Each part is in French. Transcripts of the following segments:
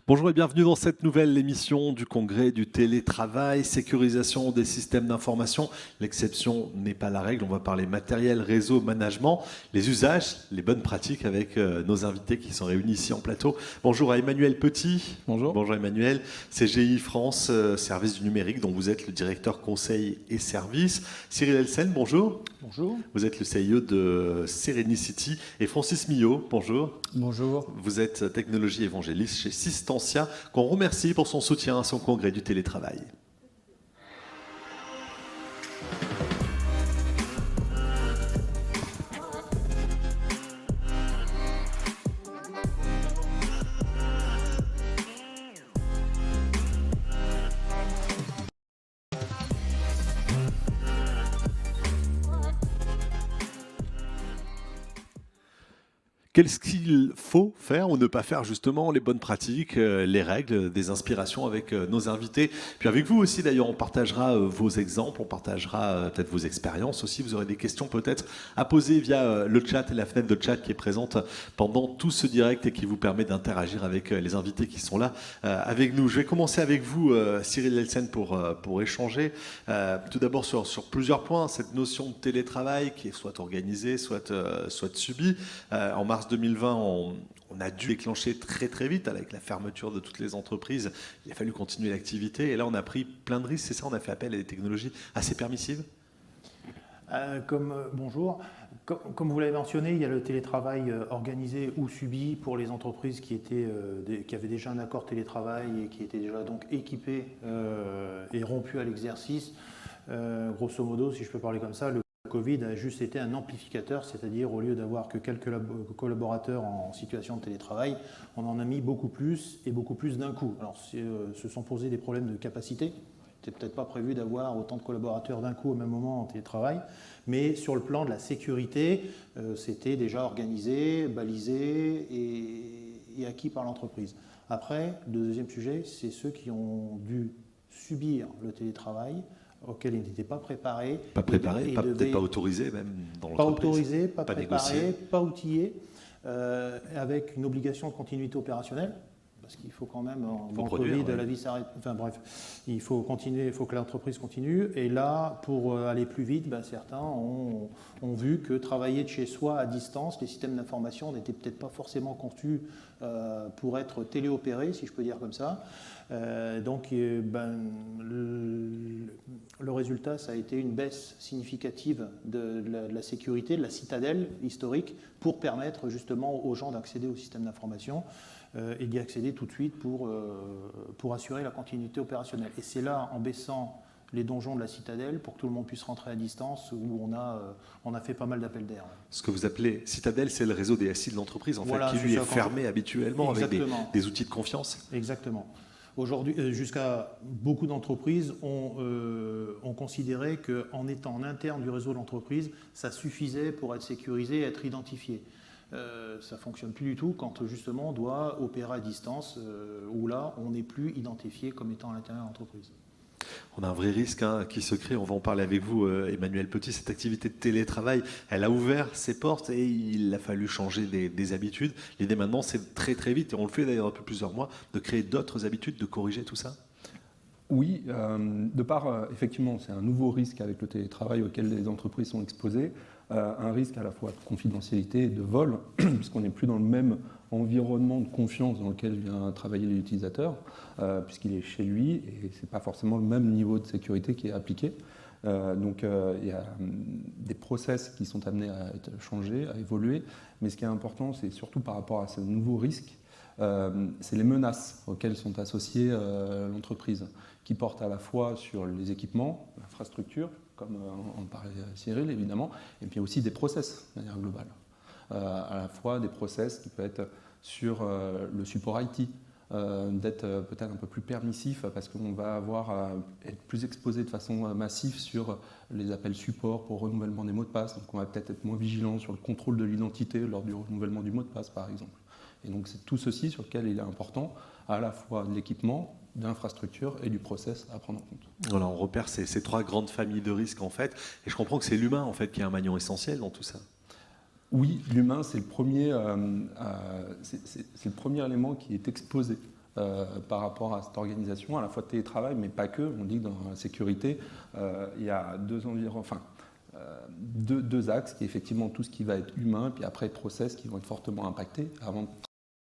Bonjour et bienvenue dans cette nouvelle émission du Congrès du télétravail, sécurisation des systèmes d'information. L'exception n'est pas la règle. On va parler matériel, réseau, management, les usages, les bonnes pratiques avec nos invités qui sont réunis ici en plateau. Bonjour à Emmanuel Petit. Bonjour. Bonjour Emmanuel. CGI France, service du numérique dont vous êtes le directeur conseil et service. Cyril Elsen, bonjour. Bonjour. Vous êtes le CIO de Serenicity. Et Francis Millot, bonjour. Bonjour. Vous êtes technologie évangéliste chez Systentia, qu'on remercie pour son soutien à son congrès du télétravail. Qu'est-ce qu'il faut faire ou ne pas faire justement, les bonnes pratiques, les règles, des inspirations avec nos invités. Puis avec vous aussi d'ailleurs, on partagera vos exemples, on partagera peut-être vos expériences aussi. Vous aurez des questions peut-être à poser via le chat et la fenêtre de chat qui est présente pendant tout ce direct et qui vous permet d'interagir avec les invités qui sont là avec nous. Je vais commencer avec vous, Cyril Elsen, pour échanger. Tout d'abord sur plusieurs points, cette notion de télétravail qui est soit organisée, soit subie. En mars 2020, on a dû déclencher très vite avec la fermeture de toutes les entreprises. Il a fallu continuer l'activité et là on a pris plein de risques, c'est ça, on a fait appel à des technologies assez permissives. Bonjour. Comme vous l'avez mentionné, il y a le télétravail organisé ou subi pour les entreprises qui avaient déjà un accord télétravail et qui étaient déjà donc équipées et rompues à l'exercice. Grosso modo, si je peux parler comme ça, le Covid a juste été un amplificateur, c'est-à-dire au lieu d'avoir que quelques collaborateurs en situation de télétravail, on en a mis beaucoup plus et beaucoup plus d'un coup. Alors, se sont posés des problèmes de capacité. C'était peut-être pas prévu d'avoir autant de collaborateurs d'un coup au même moment en télétravail, mais sur le plan de la sécurité, c'était déjà organisé, balisé et acquis par l'entreprise. Après, le deuxième sujet, c'est ceux qui ont dû subir le télétravail, auxquels ils n'étaient pas préparés. Pas préparés, peut-être pas autorisés même dans l'entreprise. Pas autorisés, pas préparés, négociés. Pas outillés, avec une obligation de continuité opérationnelle, parce qu'il faut quand même, en Covid, la vie s'arrête. Enfin bref, il faut continuer, il faut que l'entreprise continue. Et là, pour aller plus vite, certains ont vu que travailler de chez soi à distance, les systèmes d'information n'étaient peut-être pas forcément conçus pour être téléopérés, si je peux dire comme ça. Donc, le résultat, ça a été une baisse significative de la sécurité, de la citadelle historique, pour permettre justement aux gens d'accéder au système d'information et d'y accéder tout de suite pour assurer la continuité opérationnelle. Et c'est là, en baissant les donjons de la citadelle, pour que tout le monde puisse rentrer à distance, où on a fait pas mal d'appels d'air. Ce que vous appelez citadelle, c'est le réseau des SI de l'entreprise, en voilà, fait, qui lui est fermé habituellement. Exactement. Avec des outils de confiance. Exactement. Aujourd'hui, jusqu'à beaucoup d'entreprises ont considéré qu'en étant en interne du réseau de l'entreprise, ça suffisait pour être sécurisé et être identifié. Ça ne fonctionne plus du tout quand justement on doit opérer à distance, où là, on n'est plus identifié comme étant à l'intérieur de l'entreprise. On a un vrai risque qui se crée, on va en parler avec vous, Emmanuel Petit. Cette activité de télétravail, elle a ouvert ses portes et il a fallu changer des habitudes. L'idée maintenant, c'est très vite, et on le fait d'ailleurs depuis plusieurs mois, de créer d'autres habitudes, de corriger tout ça. Oui, de part, effectivement, c'est un nouveau risque avec le télétravail auquel les entreprises sont exposées. Un risque à la fois de confidentialité et de vol, puisqu'on n'est plus dans le même environnement de confiance dans lequel vient travailler l'utilisateur, puisqu'il est chez lui, et ce n'est pas forcément le même niveau de sécurité qui est appliqué. Donc il y a des process qui sont amenés à être changés, à évoluer, mais ce qui est important, c'est surtout par rapport à ce nouveau risque, c'est les menaces auxquelles sont associées l'entreprise, qui portent à la fois sur les équipements, l'infrastructure, comme en parlait Cyril évidemment, et puis aussi des process de manière globale. À la fois des process qui peuvent être sur le support IT, d'être peut-être un peu plus permissif parce qu'on va avoir à être plus exposé de façon massive sur les appels support pour renouvellement des mots de passe. Donc on va peut-être être moins vigilant sur le contrôle de l'identité lors du renouvellement du mot de passe par exemple. Et donc c'est tout ceci sur lequel il est important à la fois de l'équipement, de l'infrastructure et du process à prendre en compte. Voilà, on repère ces trois grandes familles de risques en fait, et je comprends que c'est l'humain en fait qui est un maillon essentiel dans tout ça. Oui, l'humain c'est le premier élément qui est exposé par rapport à cette organisation, à la fois de télétravail, mais pas que. On dit que dans la sécurité, il y a deux axes, qui est effectivement tout ce qui va être humain, puis après process qui vont être fortement impactés, avant de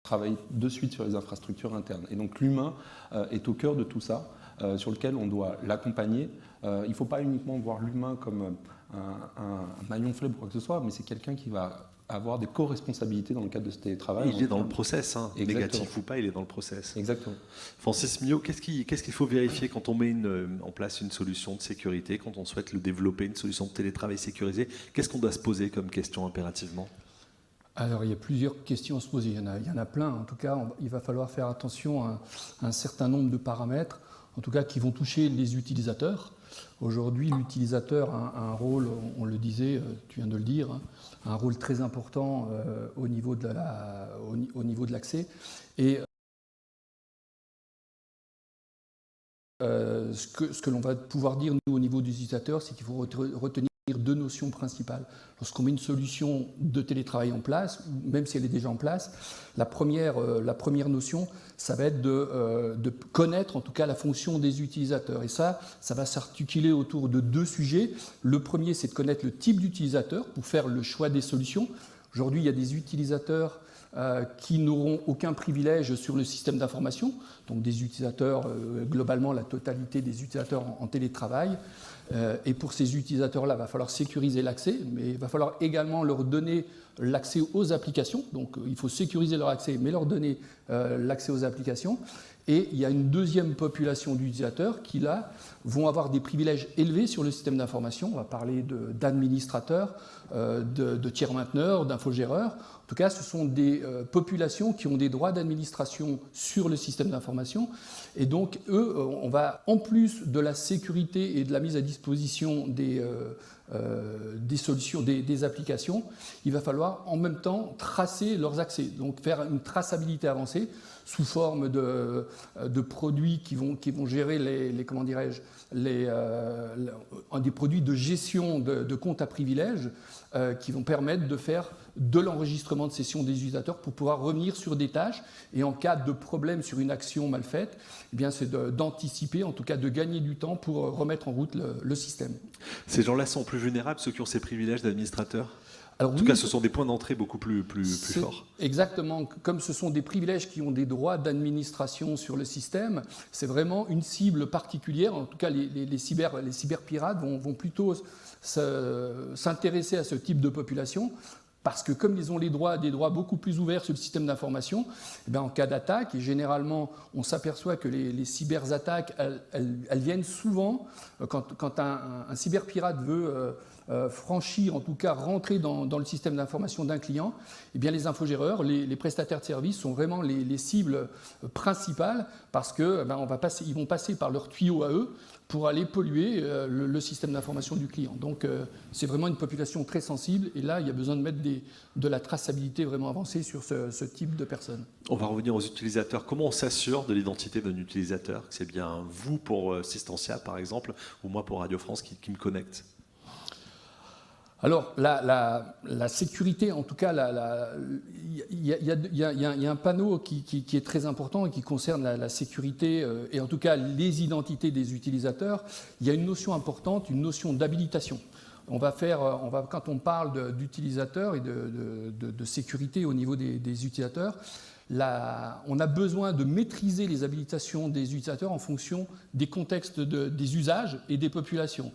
travailler de suite sur les infrastructures internes. Et donc l'humain est au cœur de tout ça, sur lequel on doit l'accompagner. Il ne faut pas uniquement voir l'humain comme un maillon faible ou quoi que ce soit, mais c'est quelqu'un qui va avoir des co-responsabilités dans le cadre de ce télétravail. Il est dans le process, hein. Négatif ou pas, il est dans le process. Exactement. Francis Millot, qu'est-ce qu'il faut vérifier quand on met en place une solution de sécurité, quand on souhaite le développer, une solution de télétravail sécurisé? Qu'est-ce qu'on doit se poser comme question impérativement? Alors, il y a plusieurs questions à se poser. Il y en a plein. En tout cas, il va falloir faire attention à un certain nombre de paramètres, en tout cas, qui vont toucher les utilisateurs. Aujourd'hui, l'utilisateur a un rôle, on le disait, tu viens de le dire, un rôle très important au niveau de l'accès. Et ce que l'on va pouvoir dire, nous, au niveau des utilisateurs, c'est qu'il faut retenir deux notions principales. Lorsqu'on met une solution de télétravail en place, ou même si elle est déjà en place, la première notion, ça va être de connaître en tout cas la fonction des utilisateurs. Et ça va s'articuler autour de deux sujets. Le premier, c'est de connaître le type d'utilisateur pour faire le choix des solutions. Aujourd'hui, il y a des utilisateurs qui n'auront aucun privilège sur le système d'information, donc des utilisateurs, globalement la totalité des utilisateurs en télétravail. Et pour ces utilisateurs-là, il va falloir sécuriser l'accès, mais il va falloir également leur donner l'accès aux applications. Donc il faut sécuriser leur accès, mais leur donner l'accès aux applications. Et il y a une deuxième population d'utilisateurs qui, là, vont avoir des privilèges élevés sur le système d'information. On va parler d'administrateurs, de tiers mainteneurs, d'infogéreurs. En tout cas, ce sont des populations qui ont des droits d'administration sur le système d'information. Et donc, eux, on va, en plus de la sécurité et de la mise à disposition des solutions, des applications, il va falloir en même temps tracer leurs accès, donc faire une traçabilité avancée sous forme de produits qui vont gérer des produits de gestion de comptes à privilèges qui vont permettre de faire de l'enregistrement de sessions des utilisateurs pour pouvoir revenir sur des tâches et en cas de problème sur une action mal faite, eh bien c'est d'anticiper, en tout cas de gagner du temps pour remettre en route le système. Ces gens-là sont plus vulnérables, ceux qui ont ces privilèges d'administrateurs? Alors, en tout cas, ce sont des points d'entrée beaucoup plus forts. Exactement. Comme ce sont des privilèges qui ont des droits d'administration sur le système, c'est vraiment une cible particulière. En tout cas, les cyberpirates vont plutôt s'intéresser à ce type de population. Parce que comme ils ont des droits beaucoup plus ouverts sur le système d'information, eh en cas d'attaque, et généralement on s'aperçoit que les cyberattaques, elles viennent souvent quand un cyberpirate veut franchir, en tout cas rentrer dans le système d'information d'un client, eh bien les infogéreurs, les prestataires de services sont vraiment les cibles principales parce que ils vont passer par leur tuyau à eux pour aller polluer le système d'information du client. Donc c'est vraiment une population très sensible et là il y a besoin de mettre de la traçabilité vraiment avancée sur ce type de personnes. On va revenir aux utilisateurs. Comment on s'assure de l'identité d'un utilisateur, que c'est bien vous pour Systentia par exemple, ou moi pour Radio France qui me connecte? Alors, la sécurité, en tout cas, il y a un panneau qui est très important et qui concerne la sécurité et en tout cas les identités des utilisateurs. Il y a une notion importante, une notion d'habilitation. Quand on parle d'utilisateurs et de sécurité au niveau des utilisateurs, on a besoin de maîtriser les habilitations des utilisateurs en fonction des contextes des usages et des populations.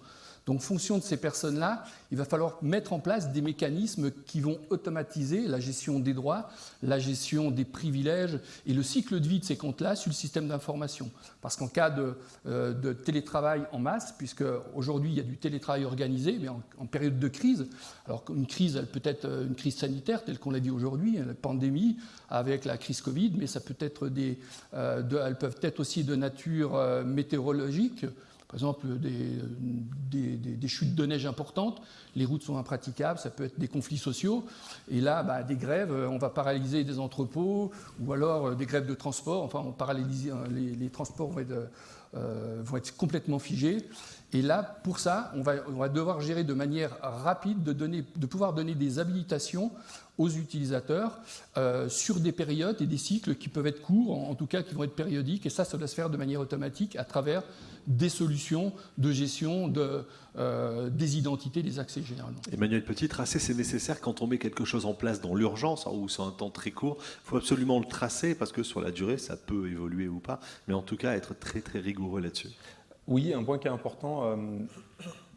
Donc, en fonction de ces personnes-là, il va falloir mettre en place des mécanismes qui vont automatiser la gestion des droits, la gestion des privilèges et le cycle de vie de ces comptes-là sur le système d'information. Parce qu'en cas de télétravail en masse, puisque aujourd'hui il y a du télétravail organisé, mais en période de crise, alors une crise, elle peut être une crise sanitaire telle qu'on l'a dit aujourd'hui, la pandémie avec la crise Covid, mais ça peut être elles peuvent être aussi de nature météorologique. Par exemple, des chutes de neige importantes, les routes sont impraticables, ça peut être des conflits sociaux. Et là, des grèves, on va paralyser des entrepôts ou alors des grèves de transport. Enfin, les transports vont être complètement figés. Et là, pour ça, on va devoir gérer de manière rapide, de pouvoir donner des habilitations aux utilisateurs sur des périodes et des cycles qui peuvent être courts, en tout cas qui vont être périodiques, et ça doit se faire de manière automatique à travers des solutions de gestion des identités, des accès généralement. Emmanuel Petit, tracer c'est nécessaire quand on met quelque chose en place dans l'urgence ou sur un temps très court. Il faut absolument le tracer parce que sur la durée, ça peut évoluer ou pas, mais en tout cas être très très rigoureux là-dessus. Oui, un point qui est important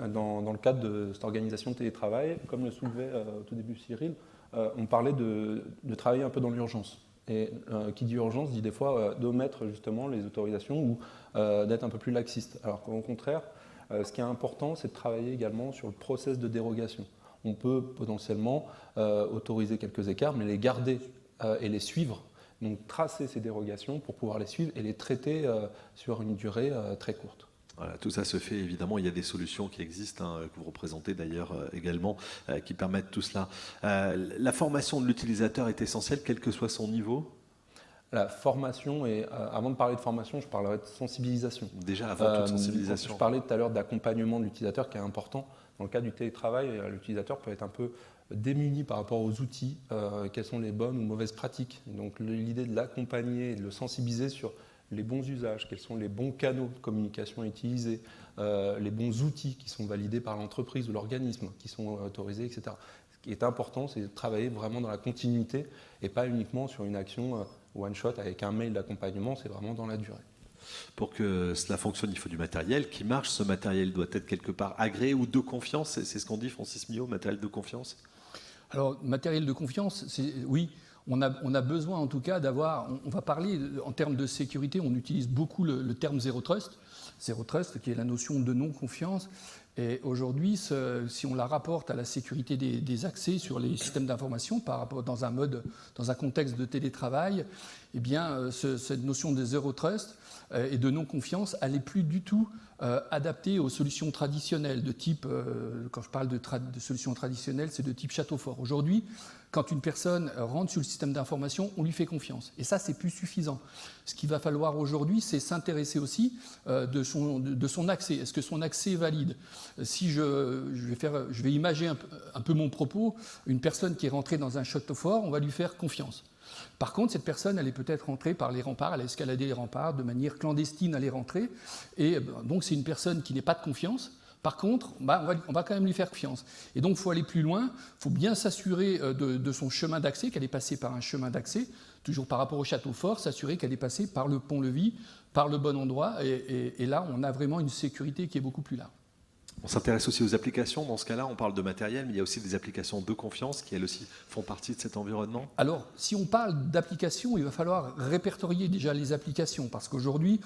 dans le cadre de cette organisation de télétravail, comme le soulevait au tout début Cyril, on parlait de travailler un peu dans l'urgence. Et qui dit urgence dit des fois d'omettre justement les autorisations ou d'être un peu plus laxiste. Alors qu'au contraire, ce qui est important, c'est de travailler également sur le process de dérogation. On peut potentiellement autoriser quelques écarts, mais les garder et les suivre. Donc tracer ces dérogations pour pouvoir les suivre et les traiter sur une durée très courte. Voilà, tout ça se fait évidemment, il y a des solutions qui existent, que vous représentez d'ailleurs également, qui permettent tout cela. La formation de l'utilisateur est essentielle, quel que soit son niveau. La formation, et avant de parler de formation, je parlerai de sensibilisation. Déjà avant toute sensibilisation. Je parlais tout à l'heure d'accompagnement de l'utilisateur qui est important. Dans le cas du télétravail, l'utilisateur peut être un peu démuni par rapport aux outils, quelles sont les bonnes ou mauvaises pratiques. Donc l'idée de l'accompagner et de le sensibiliser sur les bons usages, quels sont les bons canaux de communication à utiliser, les bons outils qui sont validés par l'entreprise ou l'organisme, qui sont autorisés, etc. Ce qui est important, c'est de travailler vraiment dans la continuité et pas uniquement sur une action one-shot avec un mail d'accompagnement, c'est vraiment dans la durée. Pour que cela fonctionne, il faut du matériel qui marche. Ce matériel doit être quelque part agréé ou de confiance. C'est ce qu'on dit, Francis Millot, matériel de confiance. Alors, matériel de confiance, oui. On a besoin en tout cas d'avoir, on va parler en termes de sécurité, on utilise beaucoup le terme Zero Trust. Zero Trust qui est la notion de non-confiance. Et aujourd'hui, si on la rapporte à la sécurité des accès sur les systèmes d'information dans un contexte de télétravail, eh bien, cette notion de Zero Trust et de non-confiance, elle n'est plus du tout adaptée aux solutions traditionnelles de type, quand je parle de solutions traditionnelles, c'est de type château fort. Aujourd'hui, quand une personne rentre sur le système d'information, on lui fait confiance. Et ça, c'est plus suffisant. Ce qu'il va falloir aujourd'hui, c'est s'intéresser aussi de son accès. Est-ce que son accès est valide? Si je vais imager un peu mon propos, une personne qui est rentrée dans un château fort, on va lui faire confiance. Par contre, cette personne, elle est peut-être rentrée par les remparts, elle a escaladé les remparts de manière clandestine, elle est rentrée. Et donc, c'est une personne qui n'est pas de confiance. Par contre, on va quand même lui faire confiance. Et donc, il faut aller plus loin, il faut bien s'assurer de son chemin d'accès, qu'elle est passée par un chemin d'accès, toujours par rapport au château fort, s'assurer qu'elle est passée par le pont-levis, par le bon endroit. Et là, on a vraiment une sécurité qui est beaucoup plus large. On s'intéresse aussi aux applications. Dans ce cas-là, on parle de matériel, mais il y a aussi des applications de confiance qui, elles aussi, font partie de cet environnement. Alors, si on parle d'applications, il va falloir répertorier déjà les applications, parce qu'aujourd'hui,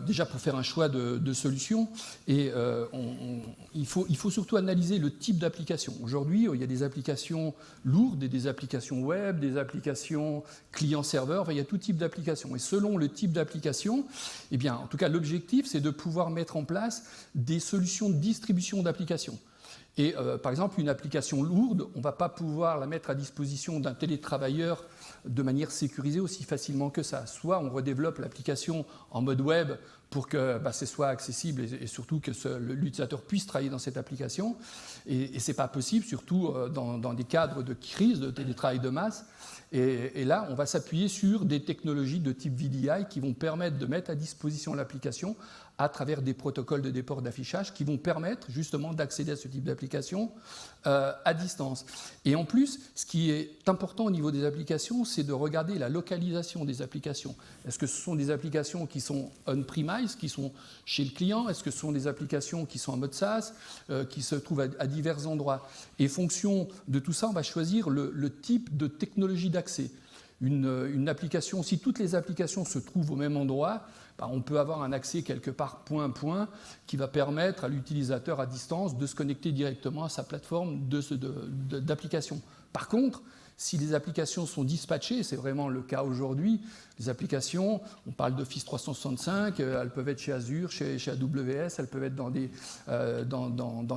déjà pour faire un choix de solution, il faut surtout analyser le type d'application. Aujourd'hui, il y a des applications lourdes, et des applications web, des applications client-serveur, enfin, il y a tout type d'applications. Et selon le type d'application, eh bien, en tout cas, l'objectif, c'est de pouvoir mettre en place des solutions de distribution d'applications. Et par exemple, une application lourde, on ne va pas pouvoir la mettre à disposition d'un télétravailleur de manière sécurisée aussi facilement que ça. Soit on redéveloppe l'application en mode web pour que ce soit accessible et surtout que l'utilisateur puisse travailler dans cette application. Et ce n'est pas possible, surtout dans des cadres de crise, de télétravail de masse. Et là, on va s'appuyer sur des technologies de type VDI qui vont permettre de mettre à disposition l'application à travers des protocoles de déport d'affichage qui vont permettre justement d'accéder à ce type d'application à distance. Et en plus, ce qui est important au niveau des applications, c'est de regarder la localisation des applications. Est-ce que ce sont des applications qui sont on-premise, qui sont chez le client? Est-ce que ce sont des applications qui sont en mode SaaS, qui se trouvent à divers endroits? Et fonction de tout ça, on va choisir le type de technologie d'accès. Une application, si toutes les applications se trouvent au même endroit, on peut avoir un accès quelque part point à point qui va permettre à l'utilisateur à distance de se connecter directement à sa plateforme d'application. Par contre, si les applications sont dispatchées, c'est vraiment le cas aujourd'hui, les applications, on parle d'Office 365, elles peuvent être chez Azure, chez AWS, elles peuvent être dans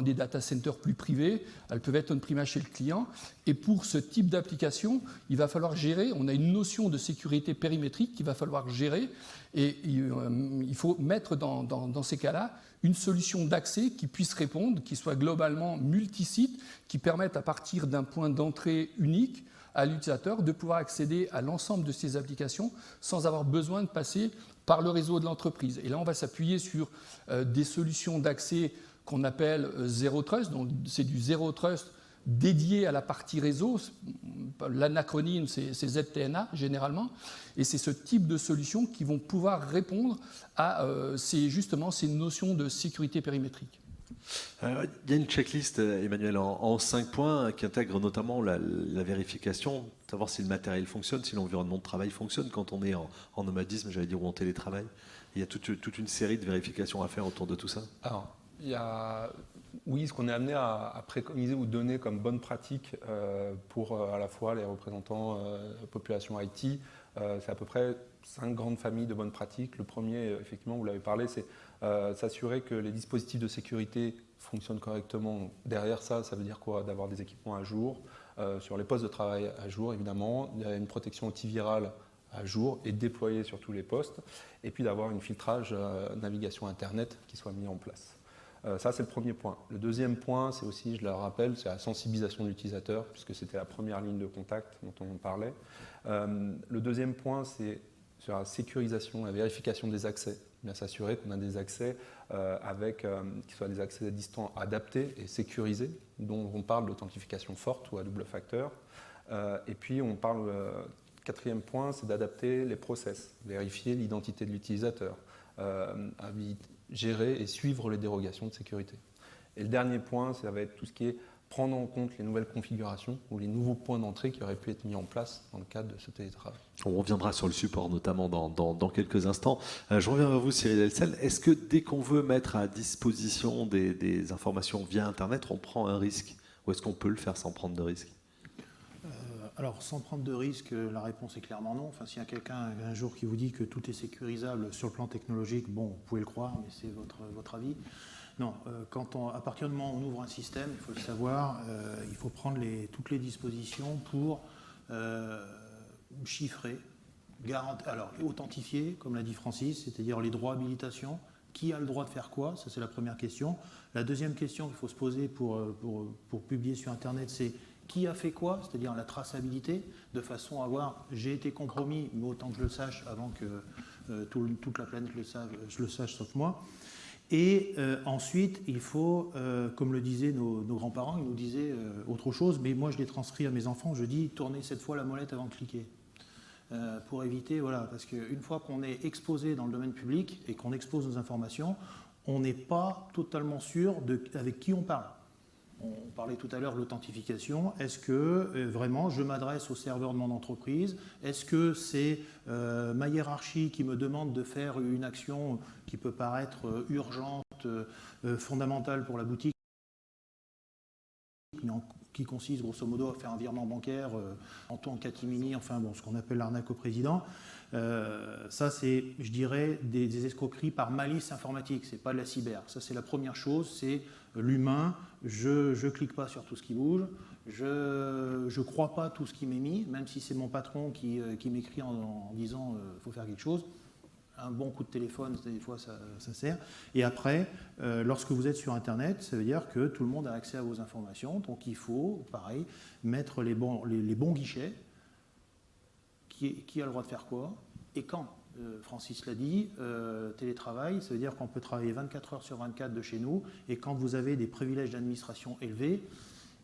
des data centers plus privés, elles peuvent être on-premise chez le client. Et pour ce type d'application, il va falloir gérer, on a une notion de sécurité périmétrique qu'il va falloir gérer, et il faut mettre dans ces cas-là une solution d'accès qui puisse répondre, qui soit globalement multisite, qui permette à partir d'un point d'entrée unique à l'utilisateur de pouvoir accéder à l'ensemble de ces applications sans avoir besoin de passer par le réseau de l'entreprise. Et là, on va s'appuyer sur des solutions d'accès qu'on appelle Zero Trust, donc c'est du Zero Trust dédié à la partie réseau. L'acronyme, c'est ZTNA généralement, et c'est ce type de solutions qui vont pouvoir répondre à justement ces notions de sécurité périmétrique. Il y a une checklist, Emmanuel, en 5 points qui intègre notamment la vérification, savoir si le matériel fonctionne, si l'environnement de travail fonctionne quand on est en nomadisme, j'allais dire, ou en télétravail. Il y a toute une série de vérifications à faire autour de tout ça. Alors, oui, ce qu'on est amené à préconiser ou donner comme bonne pratique pour à la fois les représentants de la population IT, c'est à peu près 5 grandes familles de bonnes pratiques. Le premier, effectivement, vous l'avez parlé, c'est s'assurer que les dispositifs de sécurité fonctionnent correctement. Derrière ça, ça veut dire quoi? D'avoir des équipements à jour, sur les postes de travail à jour, évidemment. Il y a une protection antivirale à jour et déployée sur tous les postes. Et puis d'avoir un filtrage navigation Internet qui soit mis en place. Ça, c'est le premier point. Le deuxième point, c'est aussi, je le rappelle, c'est la sensibilisation de l'utilisateur, puisque c'était la première ligne de contact dont on parlait. Le deuxième point, c'est sur la sécurisation, la vérification des accès. Bien s'assurer qu'on a des accès qui soient des accès distants adaptés et sécurisés, dont on parle d'authentification forte ou à double facteur. Et puis, on parle, quatrième point, c'est d'adapter les process, vérifier l'identité de l'utilisateur, gérer et suivre les dérogations de sécurité. Et le dernier point, ça va être tout ce qui est prendre en compte les nouvelles configurations ou les nouveaux points d'entrée qui auraient pu être mis en place dans le cadre de ce télétravail. On reviendra sur le support notamment dans quelques instants. Je reviens vers vous, Cyril Elsel. Est-ce que dès qu'on veut mettre à disposition des informations via Internet, on prend un risque? Ou est-ce qu'on peut le faire sans prendre de risque? Alors, sans prendre de risque, la réponse est clairement non. Enfin, s'il y a quelqu'un un jour qui vous dit que tout est sécurisable sur le plan technologique, bon, vous pouvez le croire, mais c'est votre avis. Non, à partir du moment où on ouvre un système, il faut le savoir, il faut prendre toutes les dispositions pour chiffrer, authentifier, comme l'a dit Francis, c'est-à-dire les droits d'habilitation. Qui a le droit de faire quoi? Ça, c'est la première question. La deuxième question qu'il faut se poser pour publier sur Internet, c'est qui a fait quoi, c'est-à-dire la traçabilité, de façon à voir, j'ai été compromis, mais autant que je le sache avant que toute la planète je le sache, sauf moi. Et ensuite, il faut, comme le disaient nos grands-parents, ils nous disaient autre chose, mais moi je l'ai transcrit à mes enfants, je dis tournez cette fois la molette avant de cliquer. Pour éviter, voilà, parce qu'une fois qu'on est exposé dans le domaine public et qu'on expose nos informations, on n'est pas totalement sûr avec qui on parle. On parlait tout à l'heure de l'authentification. Est-ce que vraiment je m'adresse au serveur de mon entreprise? Est-ce que c'est ma hiérarchie qui me demande de faire une action qui peut paraître urgente, fondamentale pour la boutique, qui consiste grosso modo à faire un virement bancaire en catimini, enfin bon, ce qu'on appelle l'arnaque au président. Ça, c'est, je dirais, des escroqueries par malice informatique, c'est pas de la cyber. Ça, c'est la première chose, c'est l'humain. Je clique pas sur tout ce qui bouge, je crois pas tout ce qui m'est mis, même si c'est mon patron qui m'écrit en disant faut faire quelque chose. Un bon coup de téléphone, des fois, ça sert. Et après, lorsque vous êtes sur Internet, ça veut dire que tout le monde a accès à vos informations. Donc, il faut, pareil, mettre les bons guichets. Qui a le droit de faire quoi et quand? Francis l'a dit, télétravail, ça veut dire qu'on peut travailler 24 heures sur 24 de chez nous. Et quand vous avez des privilèges d'administration élevés,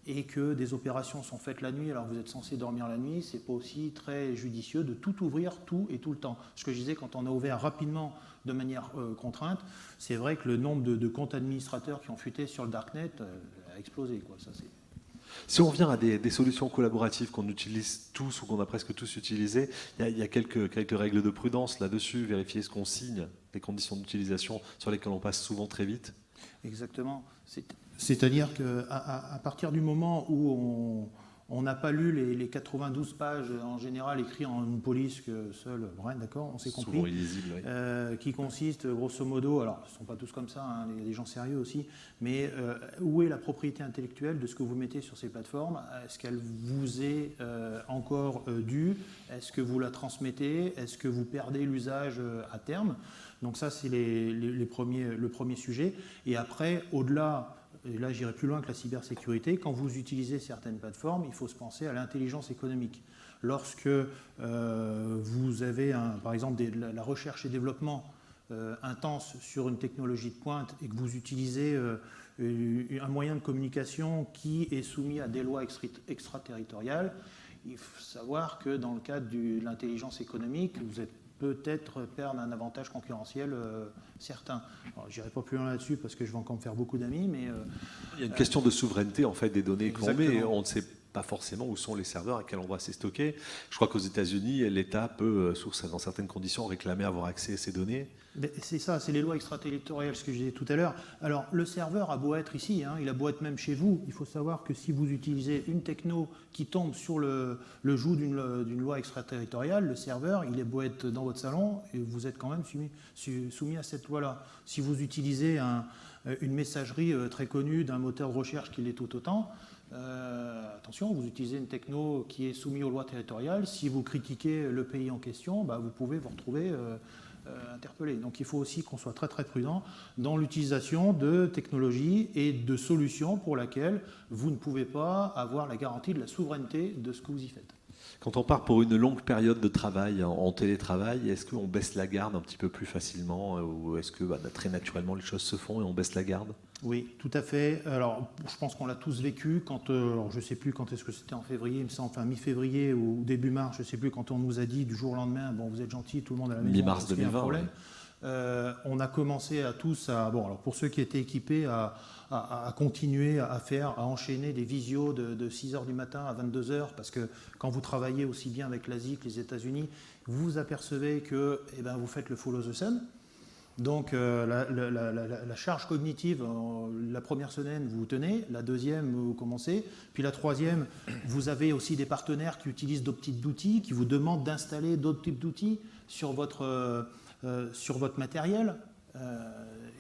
et que des opérations sont faites la nuit alors que vous êtes censé dormir la nuit, c'est pas aussi très judicieux de tout ouvrir tout et tout le temps. Ce que je disais, quand on a ouvert rapidement de manière contrainte, c'est vrai que le nombre de comptes administrateurs qui ont fuité sur le Darknet a explosé, quoi. Ça, c'est... Si on revient à des solutions collaboratives qu'on utilise tous ou qu'on a presque tous utilisées, il y a quelques règles de prudence là-dessus, vérifier ce qu'on signe, les conditions d'utilisation sur lesquelles on passe souvent très vite. Exactement. C'est-à-dire qu'à partir du moment où On n'a pas lu les 92 pages en général écrits en une police que seul Brian, d'accord, on s'est compris, Souvent illisible, oui. qui consiste grosso modo, alors ce ne sont pas tous comme ça, hein, il y a des gens sérieux aussi, mais où est la propriété intellectuelle de ce que vous mettez sur ces plateformes? Est-ce qu'elle vous est encore due? Est-ce que vous la transmettez? Est-ce que vous perdez l'usage à terme? Donc ça, c'est le premier sujet. Et après, au-delà, et là j'irai plus loin que la cybersécurité, quand vous utilisez certaines plateformes, il faut se penser à l'intelligence économique. Lorsque vous avez, par exemple, la recherche et développement intense sur une technologie de pointe et que vous utilisez un moyen de communication qui est soumis à des lois extraterritoriales, il faut savoir que dans le cadre de l'intelligence économique, vous êtes peut-être perdre un avantage concurrentiel certain. Je n'irai pas plus loin là-dessus parce que je vais encore me faire beaucoup d'amis, mais... il y a une question de souveraineté en fait, des données qu'on met. Exactement. On ne sait pas forcément où sont les serveurs, à quel endroit c'est stocké. Je crois qu'aux États-Unis, l'État peut, dans certaines conditions, réclamer avoir accès à ces données. C'est ça, c'est les lois extraterritoriales, ce que je disais tout à l'heure. Alors, le serveur a beau être ici, hein, il a beau être même chez vous, il faut savoir que si vous utilisez une techno qui tombe sur le joug d'une loi extraterritoriale, le serveur, il est beau être dans votre salon, et vous êtes quand même soumis à cette loi-là. Si vous utilisez une messagerie très connue d'un moteur de recherche qui l'est tout autant, attention, vous utilisez une techno qui est soumise aux lois territoriales, si vous critiquez le pays en question, vous pouvez vous retrouver... interpellé. Donc il faut aussi qu'on soit très très prudent dans l'utilisation de technologies et de solutions pour lesquelles vous ne pouvez pas avoir la garantie de la souveraineté de ce que vous y faites. Quand on part pour une longue période de travail en télétravail, est-ce qu'on baisse la garde un petit peu plus facilement ou est-ce que très naturellement les choses se font et on baisse la garde? Oui, tout à fait. Alors, je pense qu'on l'a tous vécu quand, alors je ne sais plus quand est-ce que c'était en février, il me semble, enfin mi-février ou début mars, je ne sais plus, quand on nous a dit du jour au lendemain, bon, vous êtes gentils, tout le monde à la maison. Mi-mars 2020. Problème. On a commencé à tous, bon, alors pour ceux qui étaient équipés, à continuer à enchaîner des visios de 6h du matin à 22h, parce que quand vous travaillez aussi bien avec l'Asie que les États-Unis, vous vous apercevez que vous faites le follow the sun. Donc la charge cognitive, la première semaine, vous tenez, la deuxième, vous commencez, puis la troisième, vous avez aussi des partenaires qui utilisent d'autres types d'outils, qui vous demandent d'installer d'autres types d'outils sur votre matériel.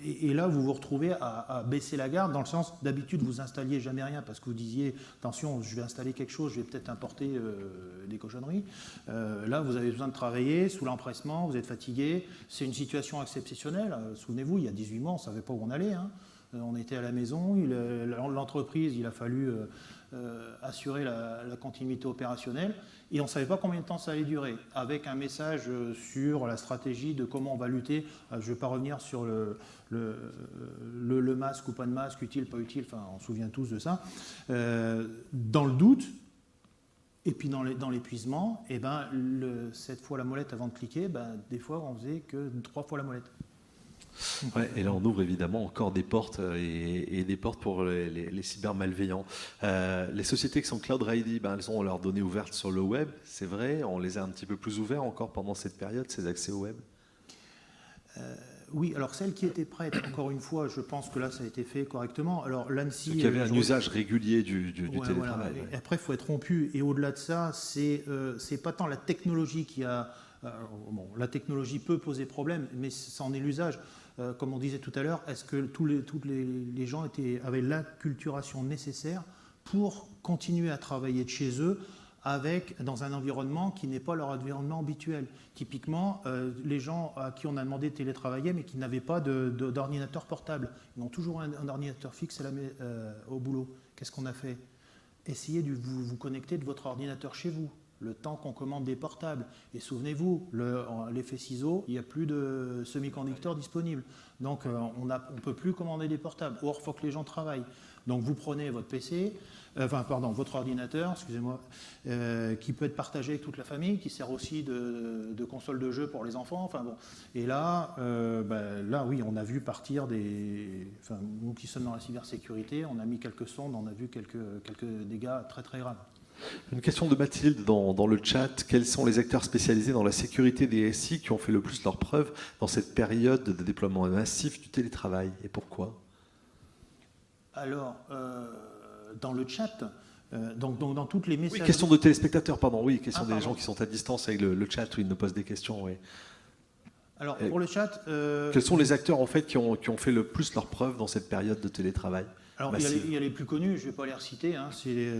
Et là, vous vous retrouvez à baisser la garde, dans le sens, d'habitude, vous installiez jamais rien, parce que vous disiez, attention, je vais installer quelque chose, je vais peut-être importer des cochonneries. Là, vous avez besoin de travailler sous l'empressement, vous êtes fatigué. C'est une situation exceptionnelle. Souvenez-vous, il y a 18 mois, on ne savait pas où on allait. Hein. On était à la maison, l'entreprise, il a fallu assurer la continuité opérationnelle, et on ne savait pas combien de temps ça allait durer, avec un message sur la stratégie de comment on va lutter. Je ne vais pas revenir sur le masque ou pas de masque, utile, pas utile, enfin on se souvient tous de ça. Dans le doute, et puis dans l'épuisement, cette fois la molette avant de cliquer, des fois on faisait que 3 fois la molette. Ouais, et là, on ouvre évidemment encore des portes et des portes pour les cybermalveillants. Les sociétés qui sont cloud ready, elles ont leurs données ouvertes sur le web, c'est vrai. On les a un petit peu plus ouverts encore pendant cette période, ces accès au web. Oui, alors celles qui étaient prêtes, encore une fois, je pense que là, ça a été fait correctement. Alors l'ANSSI... Il y avait un usage régulier du télétravail. Voilà. Ouais. Et après, il faut être rompu. Et au-delà de ça, c'est pas tant la technologie qui a... la technologie peut poser problème, mais c'en est l'usage. Comme on disait tout à l'heure, est-ce que tous les gens avaient l'acculturation nécessaire pour continuer à travailler de chez eux dans un environnement qui n'est pas leur environnement habituel. Typiquement, les gens à qui on a demandé de télétravailler mais qui n'avaient pas d'ordinateur portable, ils ont toujours un ordinateur fixe au boulot. Qu'est-ce qu'on a fait? Essayez de vous connecter de votre ordinateur chez vous, le temps qu'on commande des portables. Et souvenez-vous, l'effet ciseau, il n'y a plus de semi-conducteurs disponibles. Donc on ne peut plus commander des portables. Or, il faut que les gens travaillent. Donc vous prenez votre PC, votre ordinateur, excusez-moi, qui peut être partagé avec toute la famille, qui sert aussi de console de jeu pour les enfants. Enfin bon. Et là, oui, on a vu partir nous qui sommes dans la cybersécurité, on a mis quelques sondes, on a vu quelques dégâts très très graves. Une question de Mathilde dans le chat. Quels sont les acteurs spécialisés dans la sécurité des SI qui ont fait le plus leur preuve dans cette période de déploiement massif du télétravail et pourquoi? Alors, dans le chat, Donc dans toutes les Oui, messageries... question de téléspectateurs, pardon. Oui, question des pardon. gens qui sont à distance avec le chat où ils nous posent des questions. Oui. Alors pour le chat... Quels sont les acteurs en fait qui ont fait le plus leur preuve dans cette période de télétravail? Alors il y a les plus connus, je ne vais pas les reciter, hein, c'est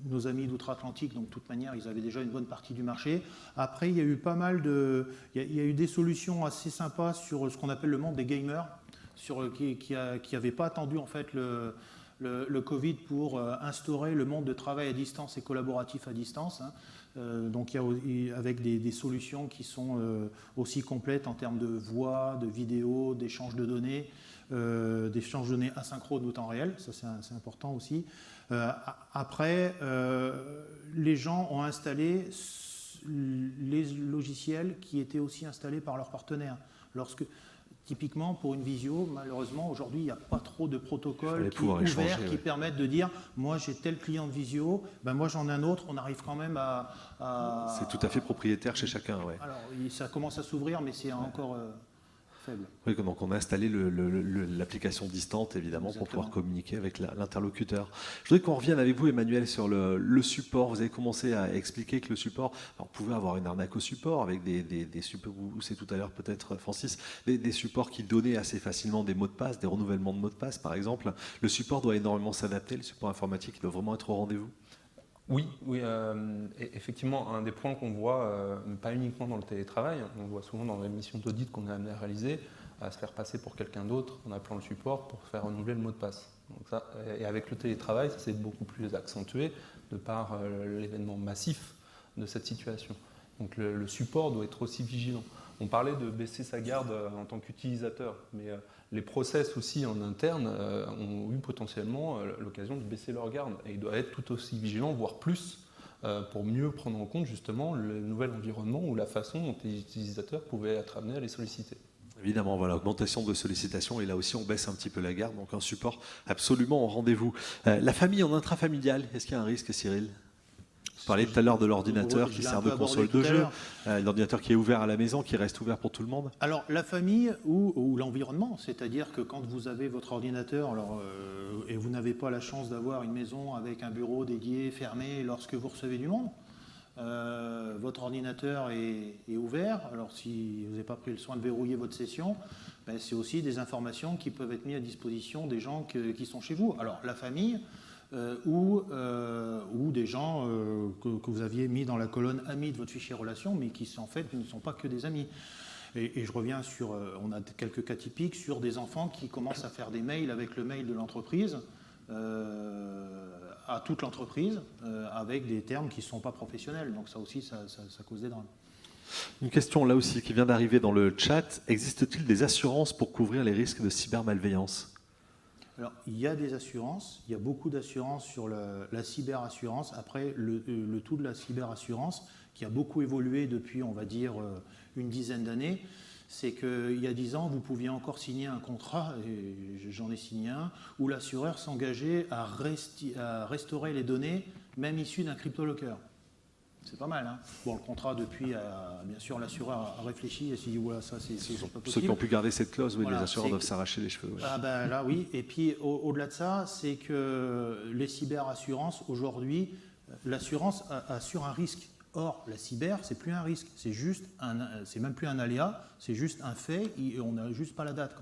nos amis d'outre-Atlantique, donc de toute manière ils avaient déjà une bonne partie du marché. Après il y a eu pas mal de... Il y a eu des solutions assez sympas sur ce qu'on appelle le monde des gamers, qui n'avaient pas attendu en fait le Covid pour instaurer le monde de travail à distance et collaboratif à distance. Hein. Donc il y a avec des solutions qui sont aussi complètes en termes de voix, de vidéo, d'échange de données, d'échange de données asynchrones ou temps réel, ça c'est important aussi. Après, les gens ont installé les logiciels qui étaient aussi installés par leurs partenaires. Typiquement, pour une visio, malheureusement, aujourd'hui, il n'y a pas trop de protocoles ouverts qui permettent de dire « moi, j'ai tel client de visio, ben, moi, j'en ai un autre », on arrive quand même à... C'est tout à fait propriétaire chez chacun, ouais. Alors, ça commence à s'ouvrir, mais c'est encore faible. Oui, donc on a installé l'application distante, évidemment, Exactement. pour pouvoir communiquer avec l'interlocuteur. Je voudrais qu'on revienne avec vous, Emmanuel, sur le support. Vous avez commencé à expliquer que le support, alors, on pouvait avoir une arnaque au support, avec des supports, vous c'est tout à l'heure peut-être, Francis, des supports qui donnaient assez facilement des mots de passe, des renouvellements de mots de passe, par exemple. Le support doit énormément s'adapter, le support informatique, il doit vraiment être au rendez-vous. Oui, effectivement, un des points qu'on voit, pas uniquement dans le télétravail, on voit souvent dans les missions d'audit qu'on est amené à réaliser, à se faire passer pour quelqu'un d'autre en appelant le support pour faire renouveler le mot de passe. Donc ça, et avec le télétravail, ça s'est beaucoup plus accentué de par l'événement massif de cette situation. Donc le support doit être aussi vigilant. On parlait de baisser sa garde en tant qu'utilisateur, mais les process aussi en interne ont eu potentiellement l'occasion de baisser leur garde. Et ils doivent être tout aussi vigilants, voire plus, pour mieux prendre en compte justement le nouvel environnement ou la façon dont les utilisateurs pouvaient être amenés à les solliciter. Évidemment, voilà, augmentation de sollicitation, et là aussi on baisse un petit peu la garde, donc un support absolument au rendez-vous. La famille en intrafamilial, est-ce qu'il y a un risque, Cyril ? Vous parliez tout à l'heure de l'ordinateur qui sert de console de jeu, l'ordinateur qui est ouvert à la maison, qui reste ouvert pour tout le monde. Alors la famille ou l'environnement, c'est-à-dire que quand vous avez votre ordinateur et vous n'avez pas la chance d'avoir une maison avec un bureau dédié, fermé, lorsque vous recevez du monde, votre ordinateur est ouvert. Alors si vous n'avez pas pris le soin de verrouiller votre session, ben, c'est aussi des informations qui peuvent être mises à disposition des gens qui sont chez vous. Alors la famille... ou des gens que vous aviez mis dans la colonne amis de votre fichier relations, mais qui en fait ne sont pas que des amis. Et je reviens sur, on a quelques cas typiques sur des enfants qui commencent à faire des mails avec le mail de l'entreprise, à toute l'entreprise, avec des termes qui ne sont pas professionnels. Donc ça aussi, ça cause des drames. Une question là aussi qui vient d'arriver dans le chat. Existe-t-il des assurances pour couvrir les risques de cybermalveillance ? Alors, il y a des assurances, il y a beaucoup d'assurances sur la cyberassurance. Après, le tout de la cyberassurance, qui a beaucoup évolué depuis, on va dire, une dizaine d'années, c'est qu'il y a 10 ans, vous pouviez encore signer un contrat, et j'en ai signé un, où l'assureur s'engageait à restaurer les données, même issues d'un cryptolocker. C'est pas mal, hein. Bon, le contrat, depuis, bien sûr, l'assureur a réfléchi et s'est dit, voilà, ça, c'est pas possible. Ceux qui ont pu garder cette clause, oui, voilà, les assureurs doivent s'arracher les cheveux. Oui. Ah ben là, oui. Et puis, au-delà de ça, c'est que les cyberassurances, aujourd'hui, l'assurance assure un risque. Or, la cyber, c'est plus un risque. C'est même plus un aléa, c'est juste un fait et on n'a juste pas la date.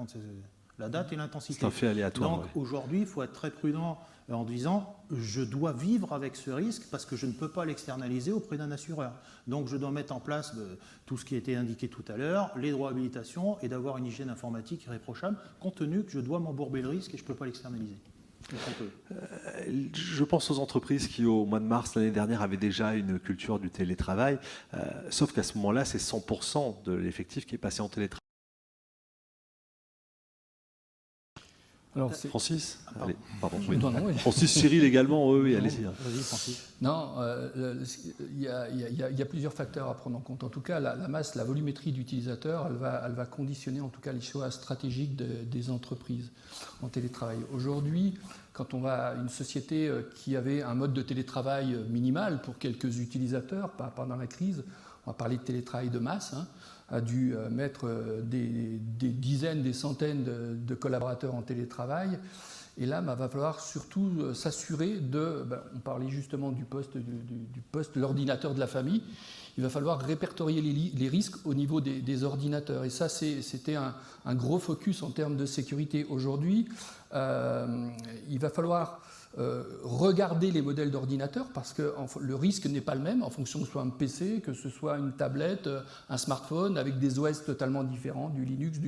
La date et l'intensité. C'est un fait aléatoire. Donc, aujourd'hui, il faut être très prudent en disant je dois vivre avec ce risque parce que je ne peux pas l'externaliser auprès d'un assureur. Donc je dois mettre en place tout ce qui a été indiqué tout à l'heure, les droits d'habilitation et d'avoir une hygiène informatique irréprochable compte tenu que je dois m'embourber le risque et je ne peux pas l'externaliser. Je pense aux entreprises qui, au mois de mars l'année dernière, avaient déjà une culture du télétravail, sauf qu'à ce moment-là, c'est 100% de l'effectif qui est passé en télétravail. Alors, Francis, allez, pardon. Oui. Non, oui. Francis, Cyril également, oui, allez-y. Vas-y, Francis. Non, il y a plusieurs facteurs à prendre en compte. En tout cas, la masse, la volumétrie d'utilisateurs, elle va conditionner en tout cas les choix stratégiques des entreprises en télétravail. Aujourd'hui, quand on va à une société qui avait un mode de télétravail minimal pour quelques utilisateurs pendant la crise, on va parler de télétravail de masse, a dû mettre des dizaines, des centaines de collaborateurs en télétravail. Et là, il va falloir surtout s'assurer de... on parlait justement du poste de l'ordinateur de la famille. Il va falloir répertorier les risques au niveau des ordinateurs. Et ça, c'était un gros focus en termes de sécurité. Aujourd'hui, il va falloir regarder les modèles d'ordinateurs parce que le risque n'est pas le même en fonction que ce soit un PC, que ce soit une tablette, un smartphone avec des OS totalement différents, du Linux,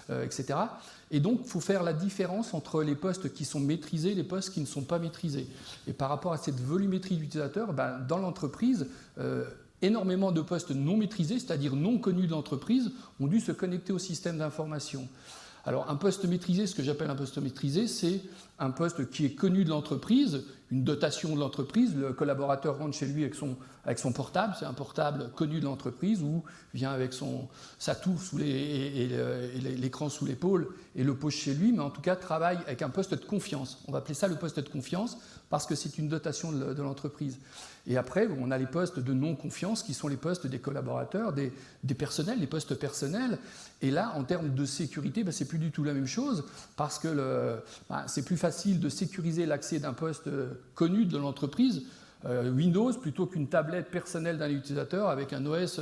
etc. Et donc, il faut faire la différence entre les postes qui sont maîtrisés et les postes qui ne sont pas maîtrisés. Et par rapport à cette volumétrie d'utilisateurs, dans l'entreprise, énormément de postes non maîtrisés, c'est-à-dire non connus de l'entreprise, ont dû se connecter au système d'information. Alors, un poste maîtrisé, ce que j'appelle un poste maîtrisé, c'est un poste qui est connu de l'entreprise, une dotation de l'entreprise. Le collaborateur rentre chez lui avec son portable, c'est un portable connu de l'entreprise, ou vient avec sa tour et l'écran sous l'épaule et le pose chez lui, mais en tout cas travaille avec un poste de confiance. On va appeler ça le poste de confiance parce que c'est une dotation de l'entreprise. Et après, on a les postes de non-confiance qui sont les postes des collaborateurs, des personnels, les postes personnels. Et là, en termes de sécurité, c'est plus du tout la même chose parce que c'est plus facile de sécuriser l'accès d'un poste connu de l'entreprise, Windows, plutôt qu'une tablette personnelle d'un utilisateur avec un OS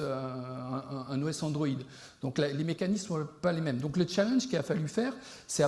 Android. Donc les mécanismes ne sont pas les mêmes. Donc le challenge qu'il a fallu faire, c'est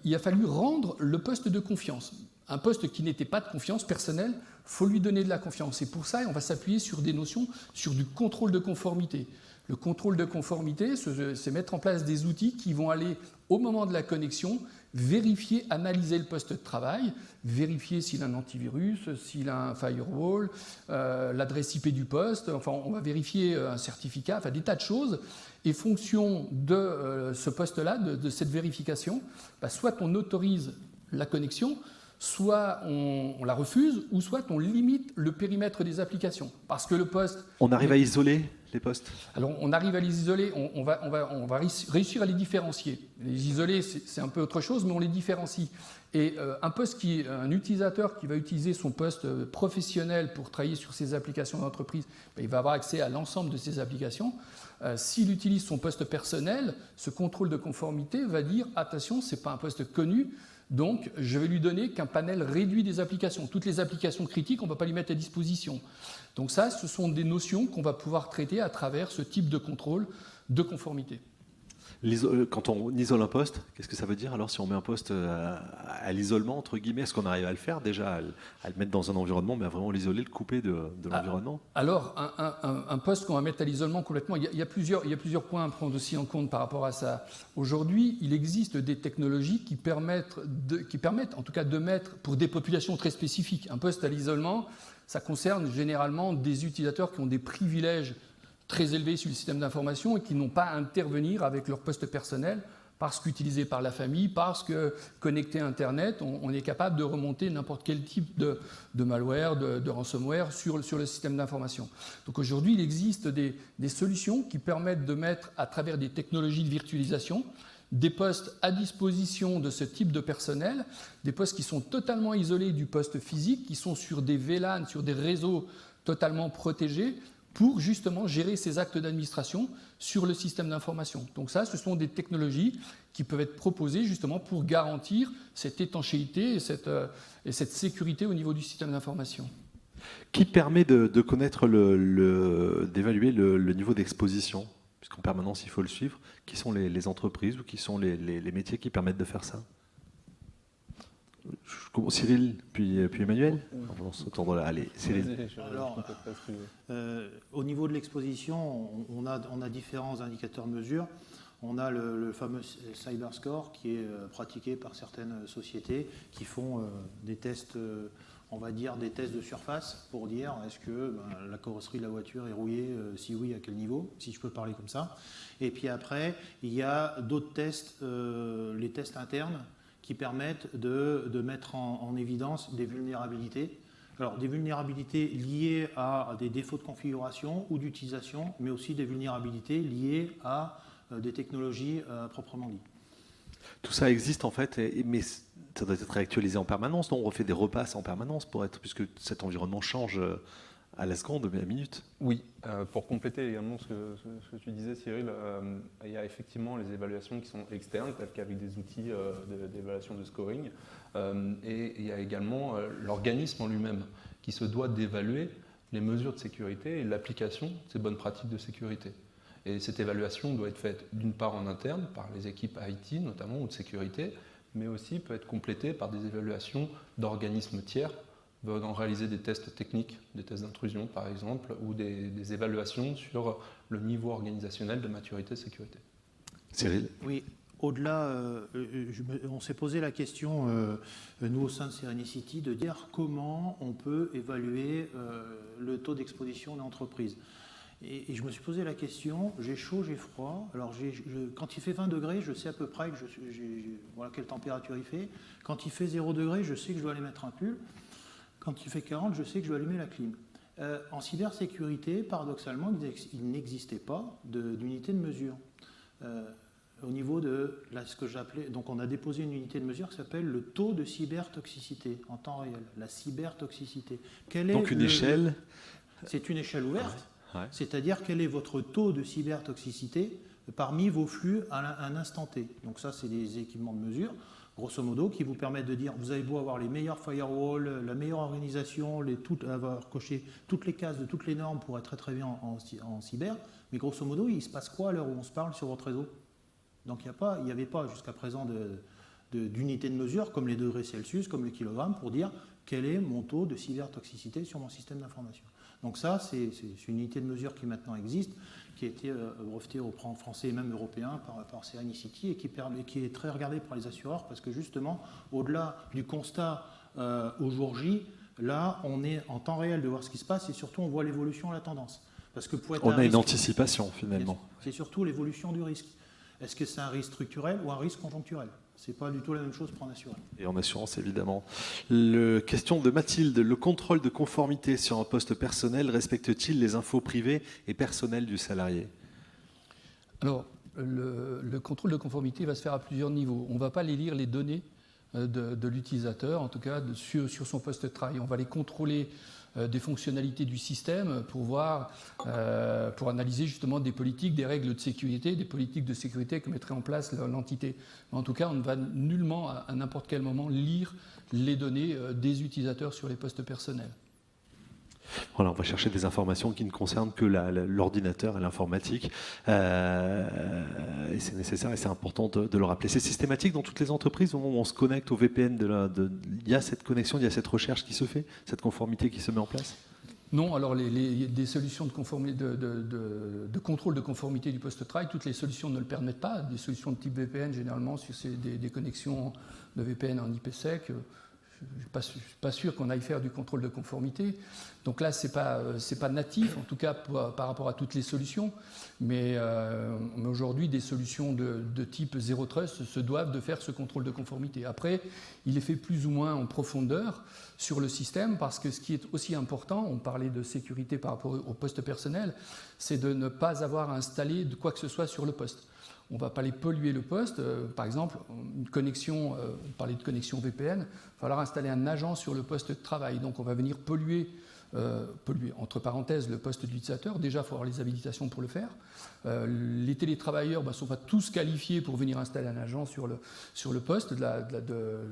il a fallu rendre le poste de confiance. Un poste qui n'était pas de confiance personnelle, il faut lui donner de la confiance. Et pour ça, on va s'appuyer sur des notions, sur du contrôle de conformité. Le contrôle de conformité, c'est mettre en place des outils qui vont aller, au moment de la connexion, vérifier, analyser le poste de travail, vérifier s'il a un antivirus, s'il a un firewall, l'adresse IP du poste, enfin on va vérifier un certificat, enfin des tas de choses. Et fonction de ce poste-là, de cette vérification, soit on autorise la connexion, soit on la refuse, ou soit on limite le périmètre des applications. Parce que le poste... On arrive à isoler les postes? Alors, on arrive à les isoler, on va réussir à les différencier. Les isoler, c'est un peu autre chose, mais on les différencie. Et un utilisateur qui va utiliser son poste professionnel pour travailler sur ses applications d'entreprise, il va avoir accès à l'ensemble de ses applications. S'il utilise son poste personnel, ce contrôle de conformité va dire « Attention, ce n'est pas un poste connu ». Donc, je vais lui donner qu'un panel réduit des applications. Toutes les applications critiques, on ne va pas les mettre à disposition. Donc ça, ce sont des notions qu'on va pouvoir traiter à travers ce type de contrôle de conformité. Quand on isole un poste, qu'est-ce que ça veut dire alors si on met un poste à l'isolement, entre guillemets? Est-ce qu'on arrive à le faire déjà, à le mettre dans un environnement, mais à vraiment l'isoler, le couper de l'environnement? Alors, un poste qu'on va mettre à l'isolement complètement, il y a plusieurs points à prendre aussi en compte par rapport à ça. Aujourd'hui, il existe des technologies qui permettent en tout cas de mettre, pour des populations très spécifiques, un poste à l'isolement, ça concerne généralement des utilisateurs qui ont des privilèges très élevés sur le système d'information et qui n'ont pas à intervenir avec leur poste personnel parce qu'utilisé par la famille, parce que connecté à Internet, on est capable de remonter n'importe quel type de malware, de ransomware sur le système d'information. Donc aujourd'hui, il existe des solutions qui permettent de mettre, à travers des technologies de virtualisation, des postes à disposition de ce type de personnel, des postes qui sont totalement isolés du poste physique, qui sont sur des VLAN, sur des réseaux totalement protégés, pour justement gérer ces actes d'administration sur le système d'information. Donc ça, ce sont des technologies qui peuvent être proposées justement pour garantir cette étanchéité et cette sécurité au niveau du système d'information. Qui permet de connaître, d'évaluer le niveau d'exposition? Puisqu'en permanence, il faut le suivre. Qui sont les entreprises ou qui sont les métiers qui permettent de faire ça? Cyril, puis Emmanuel. Allez, Cyril. Alors, au niveau de l'exposition, on a différents indicateurs de mesure. On a le fameux Cyberscore qui est pratiqué par certaines sociétés qui font des tests, on va dire des tests de surface pour dire est-ce que la carrosserie de la voiture est rouillée, si oui, à quel niveau, si je peux parler comme ça. Et puis après, il y a d'autres tests, les tests internes, qui permettent de mettre en évidence des vulnérabilités. Alors, des vulnérabilités liées à des défauts de configuration ou d'utilisation, mais aussi des vulnérabilités liées à des technologies proprement dites. Tout ça existe en fait, mais ça doit être réactualisé en permanence. On refait des repasses en permanence puisque cet environnement change à la seconde, mais à la minute. Oui, pour compléter également ce que tu disais, Cyril, il y a effectivement les évaluations qui sont externes, telles qu'avec des outils d'évaluation de scoring, et il y a également l'organisme en lui-même qui se doit d'évaluer les mesures de sécurité et l'application de ces bonnes pratiques de sécurité. Et cette évaluation doit être faite d'une part en interne, par les équipes IT notamment, ou de sécurité, mais aussi peut être complétée par des évaluations d'organismes tiers, en réaliser des tests techniques, des tests d'intrusion par exemple, ou des évaluations sur le niveau organisationnel de maturité sécurité. Cyril ? Oui, au-delà, on s'est posé la question, nous au sein de Serenicity, de dire comment on peut évaluer le taux d'exposition d'entreprise. Et je me suis posé la question, j'ai chaud, j'ai froid. Alors quand il fait 20 degrés, je sais à peu près voilà quelle température il fait. Quand il fait 0 degré, je sais que je dois aller mettre un pull. Quand il fait 40, je sais que je dois allumer la clim. En cybersécurité, paradoxalement, il n'existait pas d'unité de mesure. Au niveau de ce que j'appelais, donc on a déposé une unité de mesure qui s'appelle le taux de cybertoxicité en temps réel, la cybertoxicité. Donc une échelle. C'est une échelle ouverte, Ouais. c'est-à-dire quel est votre taux de cybertoxicité parmi vos flux à un instant T. Donc ça, c'est des équipements de mesure, grosso modo, qui vous permettent de dire, vous avez beau avoir les meilleurs firewalls, la meilleure organisation, avoir coché toutes les cases de toutes les normes pour être très très bien en cyber, mais grosso modo, il se passe quoi à l'heure où on se parle sur votre réseau? Donc il n'y avait pas jusqu'à présent d'unité de mesure comme les degrés Celsius, comme le kilogramme, pour dire quel est mon taux de cybertoxicité sur mon système d'information. Donc ça, c'est une unité de mesure qui maintenant existe, qui a été brevetée au plan français et même européen par Serenicity et qui est très regardée par les assureurs parce que justement, au-delà du constat au jour J, là, on est en temps réel de voir ce qui se passe et surtout, on voit l'évolution et la tendance. Parce que pour être On a une anticipation finalement. C'est surtout l'évolution du risque. Est-ce que c'est un risque structurel ou un risque conjoncturel? Ce n'est pas du tout la même chose pour un assureur. Et en assurance, évidemment. Question de Mathilde. Le contrôle de conformité sur un poste personnel respecte-t-il les infos privées et personnelles du salarié? Alors, le contrôle de conformité va se faire à plusieurs niveaux. On ne va pas les lire les données de l'utilisateur, en tout cas sur son poste de travail. On va les contrôler des fonctionnalités du système pour analyser justement des politiques, des règles de sécurité, des politiques de sécurité que mettrait en place l'entité. En tout cas, on ne va nullement à n'importe quel moment lire les données des utilisateurs sur les postes personnels. Voilà, on va chercher des informations qui ne concernent que l'ordinateur et l'informatique. Et c'est nécessaire et c'est important de le rappeler. C'est systématique dans toutes les entreprises où on se connecte au VPN. Il y a cette connexion, il y a cette recherche qui se fait, cette conformité qui se met en place? Non, alors des solutions de contrôle de conformité du poste de travail, toutes les solutions ne le permettent pas. Des solutions de type VPN, généralement, sur des connexions de VPN en IPsec, je ne suis pas sûr qu'on aille faire du contrôle de conformité. Donc là, ce n'est pas natif, en tout cas par rapport à toutes les solutions. Mais aujourd'hui, des solutions de type Zero Trust se doivent de faire ce contrôle de conformité. Après, il est fait plus ou moins en profondeur sur le système, parce que ce qui est aussi important, on parlait de sécurité par rapport au poste personnel, c'est de ne pas avoir à installer de quoi que ce soit sur le poste. On ne va pas les polluer le poste. Par exemple, une connexion, on parlait de connexion VPN, il va falloir installer un agent sur le poste de travail. Donc on va venir polluer, entre parenthèses, le poste de l'utilisateur. Déjà, il faut avoir les habilitations pour le faire. Les télétravailleurs sont pas tous qualifiés pour venir installer un agent sur le poste,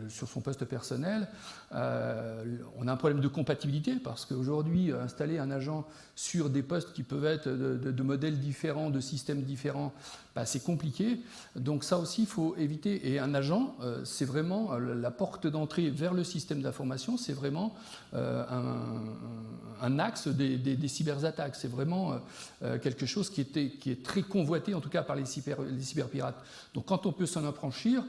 sur son poste personnel. On a un problème de compatibilité parce qu'aujourd'hui, installer un agent sur des postes qui peuvent être de modèles différents, de systèmes différents, c'est compliqué. Donc ça aussi, il faut éviter. Et un agent, c'est vraiment la porte d'entrée vers le système d'information, c'est vraiment un axe des cyberattaques. C'est vraiment quelque chose qui est très convoité, en tout cas par les cyberpirates. Donc quand on peut s'en affranchir,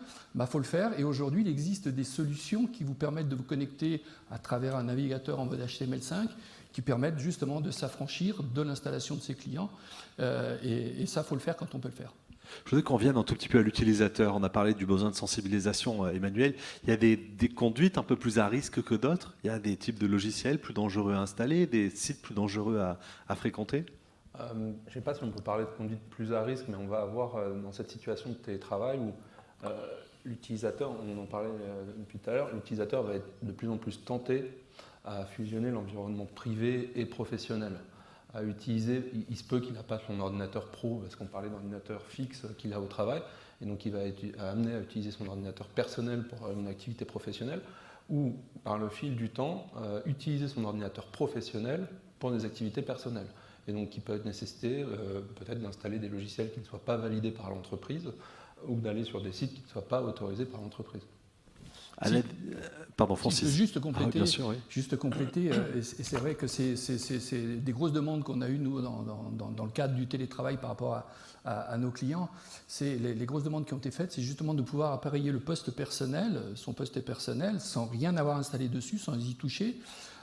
faut le faire. Et aujourd'hui, il existe des solutions qui vous permettent de vous connecter à travers un navigateur en mode HTML5 qui permettent justement de s'affranchir de l'installation de ses clients. Et ça, il faut le faire quand on peut le faire. Je voudrais qu'on revienne un tout petit peu à l'utilisateur. On a parlé du besoin de sensibilisation, Emmanuel. Il y a des conduites un peu plus à risque que d'autres. Il y a des types de logiciels plus dangereux à installer, des sites plus dangereux à fréquenter. Je ne sais pas si on peut parler de conduite plus à risque, mais on va avoir dans cette situation de télétravail où l'utilisateur, on en parlait depuis tout à l'heure, l'utilisateur va être de plus en plus tenté à fusionner l'environnement privé et professionnel. À utiliser, il se peut qu'il n'a pas son ordinateur pro, parce qu'on parlait d'ordinateur fixe qu'il a au travail, et donc il va être amené à utiliser son ordinateur personnel pour une activité professionnelle, ou par le fil du temps, utiliser son ordinateur professionnel pour des activités personnelles. Et donc qui peut nécessiter peut-être d'installer des logiciels qui ne soient pas validés par l'entreprise, ou d'aller sur des sites qui ne soient pas autorisés par l'entreprise. Pardon, Francis. Juste compléter, bien sûr, oui. Et c'est vrai que c'est des grosses demandes qu'on a eues, nous, dans le cadre du télétravail par rapport à nos clients. Les grosses demandes qui ont été faites, c'est justement de pouvoir appareiller le poste personnel, son poste personnel, sans rien avoir installé dessus, sans y toucher,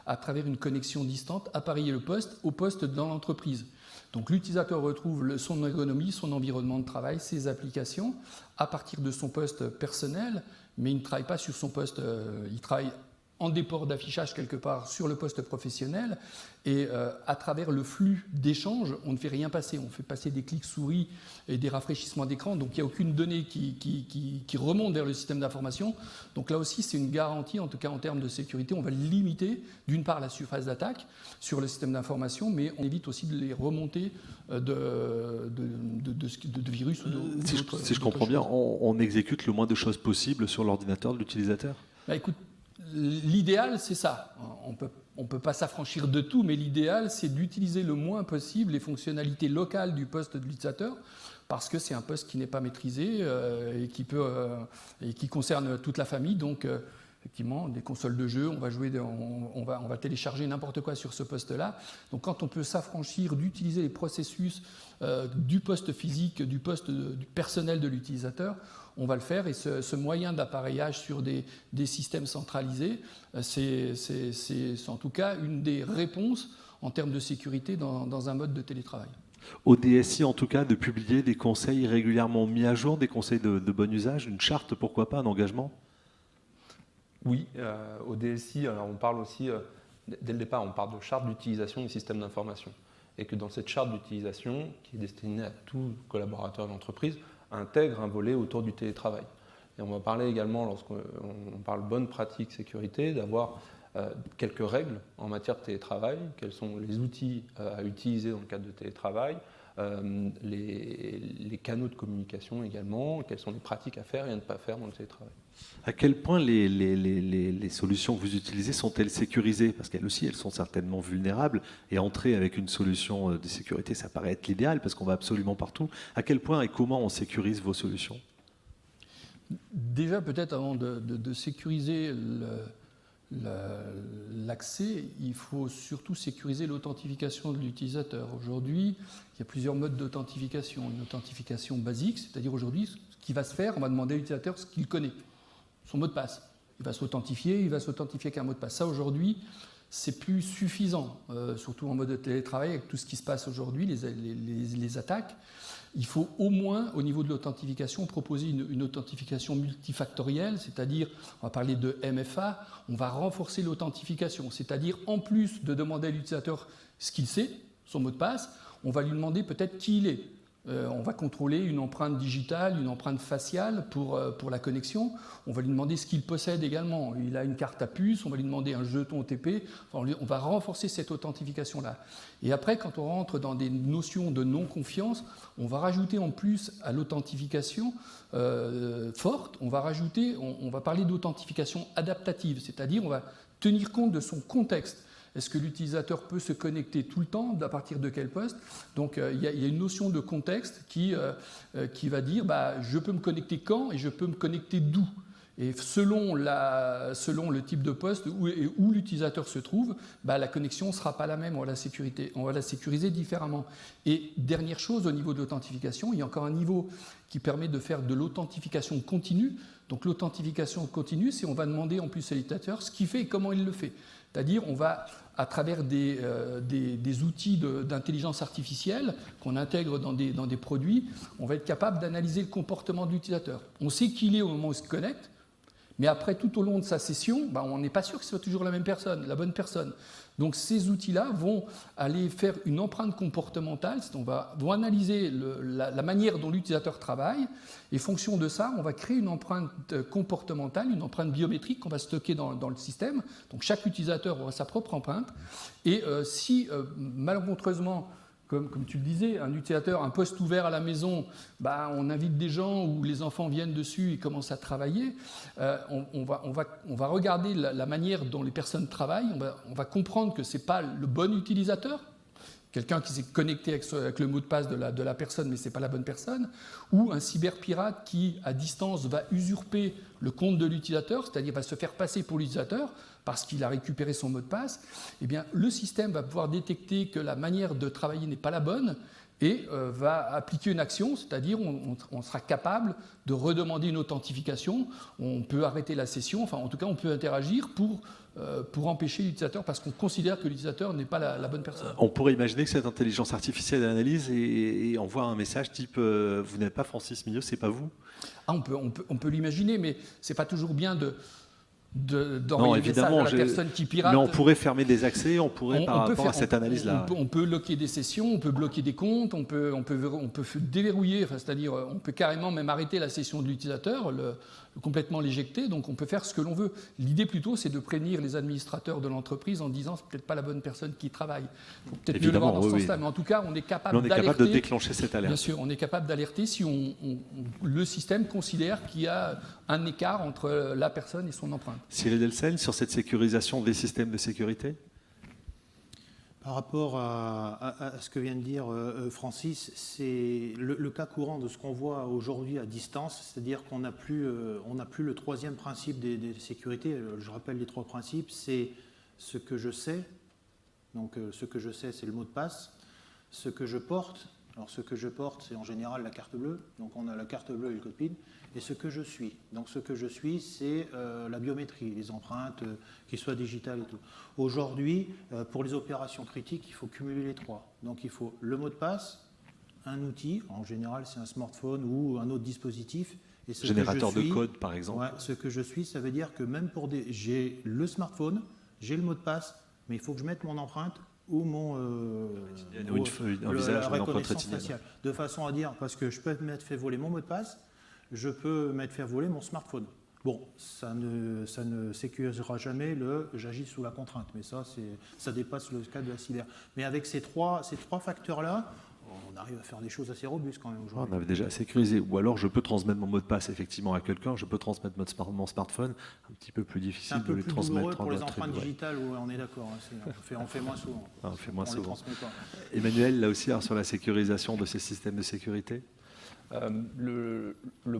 à travers une connexion distante, appareiller le poste au poste dans l'entreprise. Donc l'utilisateur retrouve son ergonomie, son environnement de travail, ses applications à partir de son poste personnel, mais il ne travaille pas sur son poste, il travaille en déport d'affichage quelque part sur le poste professionnel, et à travers le flux d'échange, on ne fait rien passer, on fait passer des clics souris et des rafraîchissements d'écran, donc il n'y a aucune donnée qui remonte vers le système d'information. Donc là aussi, c'est une garantie, en tout cas en termes de sécurité, on va limiter d'une part la surface d'attaque sur le système d'information, mais on évite aussi de les remonter de virus ou d'autres. Si je comprends bien, on exécute le moins de choses possible sur l'ordinateur de l'utilisateur. Bah, écoute, l'idéal, c'est ça. On ne peut pas s'affranchir de tout, mais l'idéal, c'est d'utiliser le moins possible les fonctionnalités locales du poste de l'utilisateur, parce que c'est un poste qui n'est pas maîtrisé et qui concerne toute la famille. Donc, effectivement, des consoles de jeux, on va télécharger n'importe quoi sur ce poste-là. Donc, quand on peut s'affranchir d'utiliser les processus du poste physique, du poste du personnel de l'utilisateur, on va le faire, et ce moyen d'appareillage sur des systèmes centralisés, c'est en tout cas une des réponses en termes de sécurité dans un mode de télétravail. Au DSI, en tout cas, de publier des conseils régulièrement mis à jour, des conseils de bon usage, une charte, pourquoi pas, un engagement ? Oui, au DSI, alors on parle aussi, dès le départ, on parle de charte d'utilisation du système d'information. Et que dans cette charte d'utilisation, qui est destinée à tout collaborateur de l'entreprise, intègre un volet autour du télétravail. Et on va parler également, lorsqu'on parle bonne pratique sécurité, d'avoir quelques règles en matière de télétravail, quels sont les outils à utiliser dans le cadre de télétravail, les canaux de communication également, quelles sont les pratiques à faire et à ne pas faire dans le télétravail. À quel point les solutions que vous utilisez sont-elles sécurisées ? Parce qu'elles aussi, elles sont certainement vulnérables, et entrer avec une solution de sécurité, ça paraît être l'idéal, parce qu'on va absolument partout. À quel point et comment on sécurise vos solutions ? Déjà, peut-être avant de sécuriser l'accès, il faut surtout sécuriser l'authentification de l'utilisateur. Aujourd'hui, il y a plusieurs modes d'authentification. Une authentification basique, c'est-à-dire aujourd'hui, ce qui va se faire, on va demander à l'utilisateur ce qu'il connaît, son mot de passe. Il va s'authentifier avec un mot de passe. Ça, aujourd'hui, c'est plus suffisant, surtout en mode de télétravail, avec tout ce qui se passe aujourd'hui, les attaques. Il faut au moins, au niveau de l'authentification, proposer une authentification multifactorielle, c'est-à-dire, on va parler de MFA, on va renforcer l'authentification, c'est-à-dire, en plus de demander à l'utilisateur ce qu'il sait, son mot de passe, on va lui demander peut-être qui il est. On va contrôler une empreinte digitale, une empreinte faciale pour la connexion. On va lui demander ce qu'il possède également. Il a une carte à puce, on va lui demander un jeton OTP. Enfin, on va renforcer cette authentification-là. Et après, quand on rentre dans des notions de non-confiance, on va rajouter en plus à l'authentification forte, on va parler d'authentification adaptative, c'est-à-dire on va tenir compte de son contexte. Est-ce que l'utilisateur peut se connecter tout le temps, à partir de quel poste? Donc il y a une notion de contexte qui va dire je peux me connecter quand et je peux me connecter d'où. Et selon le type de poste où l'utilisateur se trouve, la connexion ne sera pas la même, on va la sécuriser différemment. Et dernière chose, au niveau de l'authentification, il y a encore un niveau qui permet de faire de l'authentification continue. Donc l'authentification continue, c'est on va demander en plus à l'utilisateur ce qu'il fait et comment il le fait. C'est-à-dire on va, à travers des outils d'intelligence artificielle qu'on intègre dans des produits, on va être capable d'analyser le comportement de l'utilisateur. On sait qui il est au moment où il se connecte, Mais après, tout au long de sa session, on n'est pas sûr que ce soit toujours la même personne, la bonne personne. Donc ces outils-là vont aller faire une empreinte comportementale, vont analyser la manière dont l'utilisateur travaille, et fonction de ça, on va créer une empreinte comportementale, une empreinte biométrique qu'on va stocker dans le système. Donc chaque utilisateur aura sa propre empreinte. Et si malencontreusement, comme tu le disais, un utilisateur, un poste ouvert à la maison, on invite des gens où les enfants viennent dessus et commencent à travailler. On va regarder la manière dont les personnes travaillent. On va comprendre que ce n'est pas le bon utilisateur, quelqu'un qui s'est connecté avec le mot de passe de la personne, mais ce n'est pas la bonne personne, ou un cyberpirate qui, à distance, va usurper le compte de l'utilisateur, c'est-à-dire va se faire passer pour l'utilisateur parce qu'il a récupéré son mot de passe. Eh bien, le système va pouvoir détecter que la manière de travailler n'est pas la bonne et va appliquer une action, c'est-à-dire on sera capable de redemander une authentification, on peut arrêter la session, enfin en tout cas on peut interagir pour empêcher l'utilisateur parce qu'on considère que l'utilisateur n'est pas la bonne personne. On pourrait imaginer que cette intelligence artificielle analyse et envoie un message type vous n'êtes pas Francis Millot, c'est pas vous. On peut l'imaginer, mais c'est pas toujours bien d'envoyer des messages à la personne qui pirate. Mais on pourrait fermer des accès, par rapport à cette analyse-là. On peut locker des sessions, on peut bloquer des comptes, on peut déverrouiller, c'est-à-dire on peut carrément même arrêter la session de l'utilisateur, complètement l'éjecter, donc on peut faire ce que l'on veut. L'idée plutôt, c'est de prévenir les administrateurs de l'entreprise en disant c'est peut-être pas la bonne personne qui travaille. Il faut peut-être mieux le voir dans ce sens-là, mais en tout cas, on est capable de déclencher cette alerte. Bien sûr, on est capable d'alerter si le système considère qu'il y a un écart entre la personne et son empreinte. Cyril Delcel, sur cette sécurisation des systèmes de sécurité ? Par rapport à ce que vient de dire Francis, c'est le cas courant de ce qu'on voit aujourd'hui à distance, c'est-à-dire qu'on n'a plus le troisième principe des sécurités. Je rappelle les trois principes, c'est ce que je sais, donc ce que je sais c'est le mot de passe, ce que je porte, alors ce que je porte c'est en général la carte bleue, donc on a la carte bleue et le code PIN, et ce que je suis. Donc ce que je suis, c'est la biométrie, les empreintes, qu'ils soient digitales et tout. Aujourd'hui, pour les opérations critiques, il faut cumuler les trois. Donc il faut le mot de passe, un outil, en général c'est un smartphone ou un autre dispositif. Et ce générateur que je suis, de code par exemple. Ouais, ce que je suis, ça veut dire que même j'ai le smartphone, j'ai le mot de passe, mais il faut que je mette mon empreinte ou la reconnaissance faciale. De façon à dire, parce que je peux m'être fait voler mon mot de passe, je peux m'être fait voler mon smartphone. Bon, ça ne sécurisera jamais j'agis sous la contrainte, mais ça dépasse le cadre de la cyber. Mais avec ces trois facteurs-là, on arrive à faire des choses assez robustes quand même aujourd'hui. On avait déjà sécurisé. Ou alors je peux transmettre mon mot de passe effectivement à quelqu'un, je peux transmettre mon smartphone, un petit peu plus difficile de les transmettre. Pour les empreintes digitales, on est d'accord, on fait moins souvent. On fait moins souvent. Les transmet pas. Emmanuel, là aussi, sur la sécurisation de ces systèmes de sécurité. Le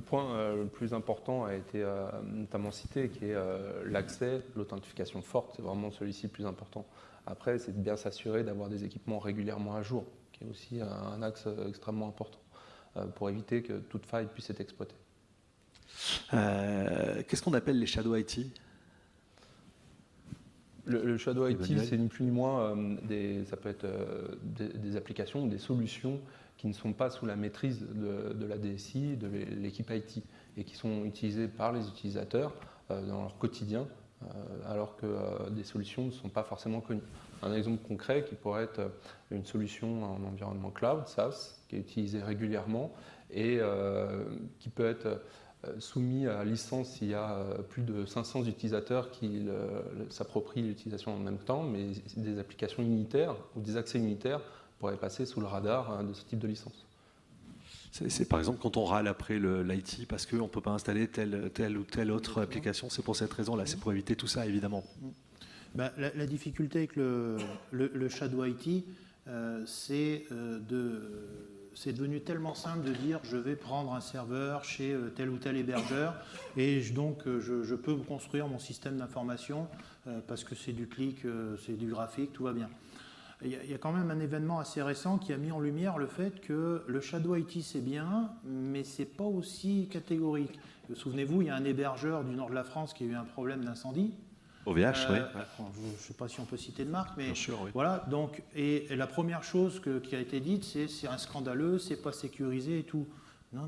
point le plus important a été notamment cité, qui est l'accès, l'authentification forte, c'est vraiment celui-ci le plus important. Après, c'est de bien s'assurer d'avoir des équipements régulièrement à jour, qui est aussi un axe extrêmement important pour éviter que toute faille puisse être exploitée. Qu'est-ce qu'on appelle les shadow IT ? Le shadow IT, c'est ni plus ni moins ça peut être des applications, des solutions qui ne sont pas sous la maîtrise de la DSI, de l'équipe IT, et qui sont utilisées par les utilisateurs dans leur quotidien, alors que des solutions ne sont pas forcément connues. Un exemple concret qui pourrait être une solution en environnement cloud, SaaS, qui est utilisée régulièrement et qui peut être soumis à licence s'il y a plus de 500 utilisateurs qui s'approprient l'utilisation en même temps, mais des applications unitaires ou des accès unitaires pourraient passer sous le radar de ce type de licence. C'est par exemple quand on râle après l'IT parce qu'on ne peut pas installer telle ou telle autre application, c'est pour cette raison-là, c'est pour éviter tout ça évidemment. La difficulté avec le shadow IT, c'est devenu tellement simple de dire je vais prendre un serveur chez tel ou tel hébergeur et donc je peux construire mon système d'information parce que c'est du clic, c'est du graphique, tout va bien. Il y a quand même un événement assez récent qui a mis en lumière le fait que le shadow IT c'est bien, mais c'est pas aussi catégorique. Souvenez-vous, il y a un hébergeur du nord de la France qui a eu un problème d'incendie. OVH, oui. Je ne sais pas si on peut citer de marque, mais bien sûr, oui. Voilà. Donc, et la première chose qui a été dite, c'est scandaleux, c'est pas sécurisé et tout. Non.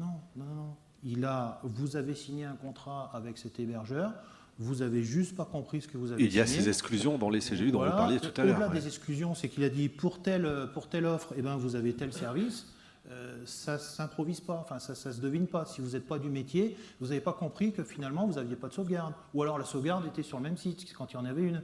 Vous avez signé un contrat avec cet hébergeur, vous avez juste pas compris ce que vous avez signé. Il y a ces exclusions dans les CGU dont vous parliez tout à l'heure. Au-delà des exclusions, c'est qu'il a dit pour telle offre, eh ben, vous avez tel service. Ça ne s'improvise pas, enfin, ça ne se devine pas. Si vous n'êtes pas du métier, vous n'avez pas compris que finalement vous n'aviez pas de sauvegarde. Ou alors la sauvegarde était sur le même site quand il y en avait une.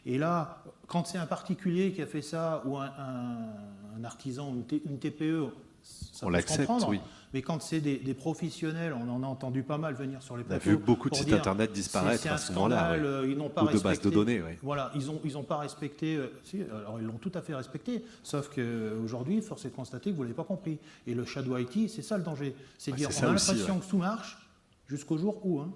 Et là, quand c'est un particulier qui a fait ça, ou un artisan, une TPE, ça on peut se l'accepte, comprendre. oui. Mais quand c'est des professionnels, on en a entendu pas mal venir sur les On a plateaux. vu beaucoup de pour sites dire, internet disparaître c'est à un ce moment-là. scandale, Oui. ils n'ont pas Ou de respecté. bases de données, oui. Voilà, ils ont pas respecté. Si, alors ils l'ont tout à fait respecté. Sauf qu'aujourd'hui, force est de constater que vous l'avez pas compris. Et le shadow IT, c'est ça le danger. C'est de dire, c'est on a ça aussi, l'impression que tout marche jusqu'au jour où. Hein.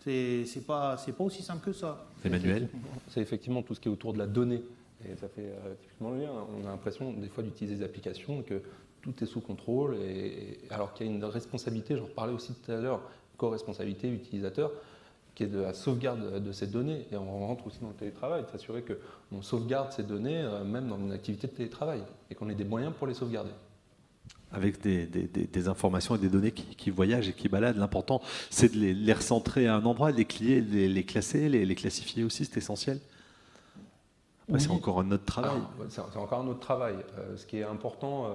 C'est pas aussi simple que ça. Emmanuel? C'est effectivement tout ce qui est autour de la donnée. Et ça fait typiquement le lien. On a l'impression des fois d'utiliser des applications que tout est sous contrôle, alors qu'il y a une responsabilité, j'en parlais aussi tout à l'heure, co-responsabilité utilisateur, qui est de la sauvegarde de ces données. Et on rentre aussi dans le télétravail, de s'assurer qu'on sauvegarde ces données, même dans une activité de télétravail, et qu'on ait des moyens pour les sauvegarder. Avec des informations et des données qui voyagent et qui baladent. L'important, c'est de les recentrer à un endroit, les classer, les classifier aussi, c'est essentiel. Après, c'est encore un autre travail. C'est encore un autre travail. Ce qui est important,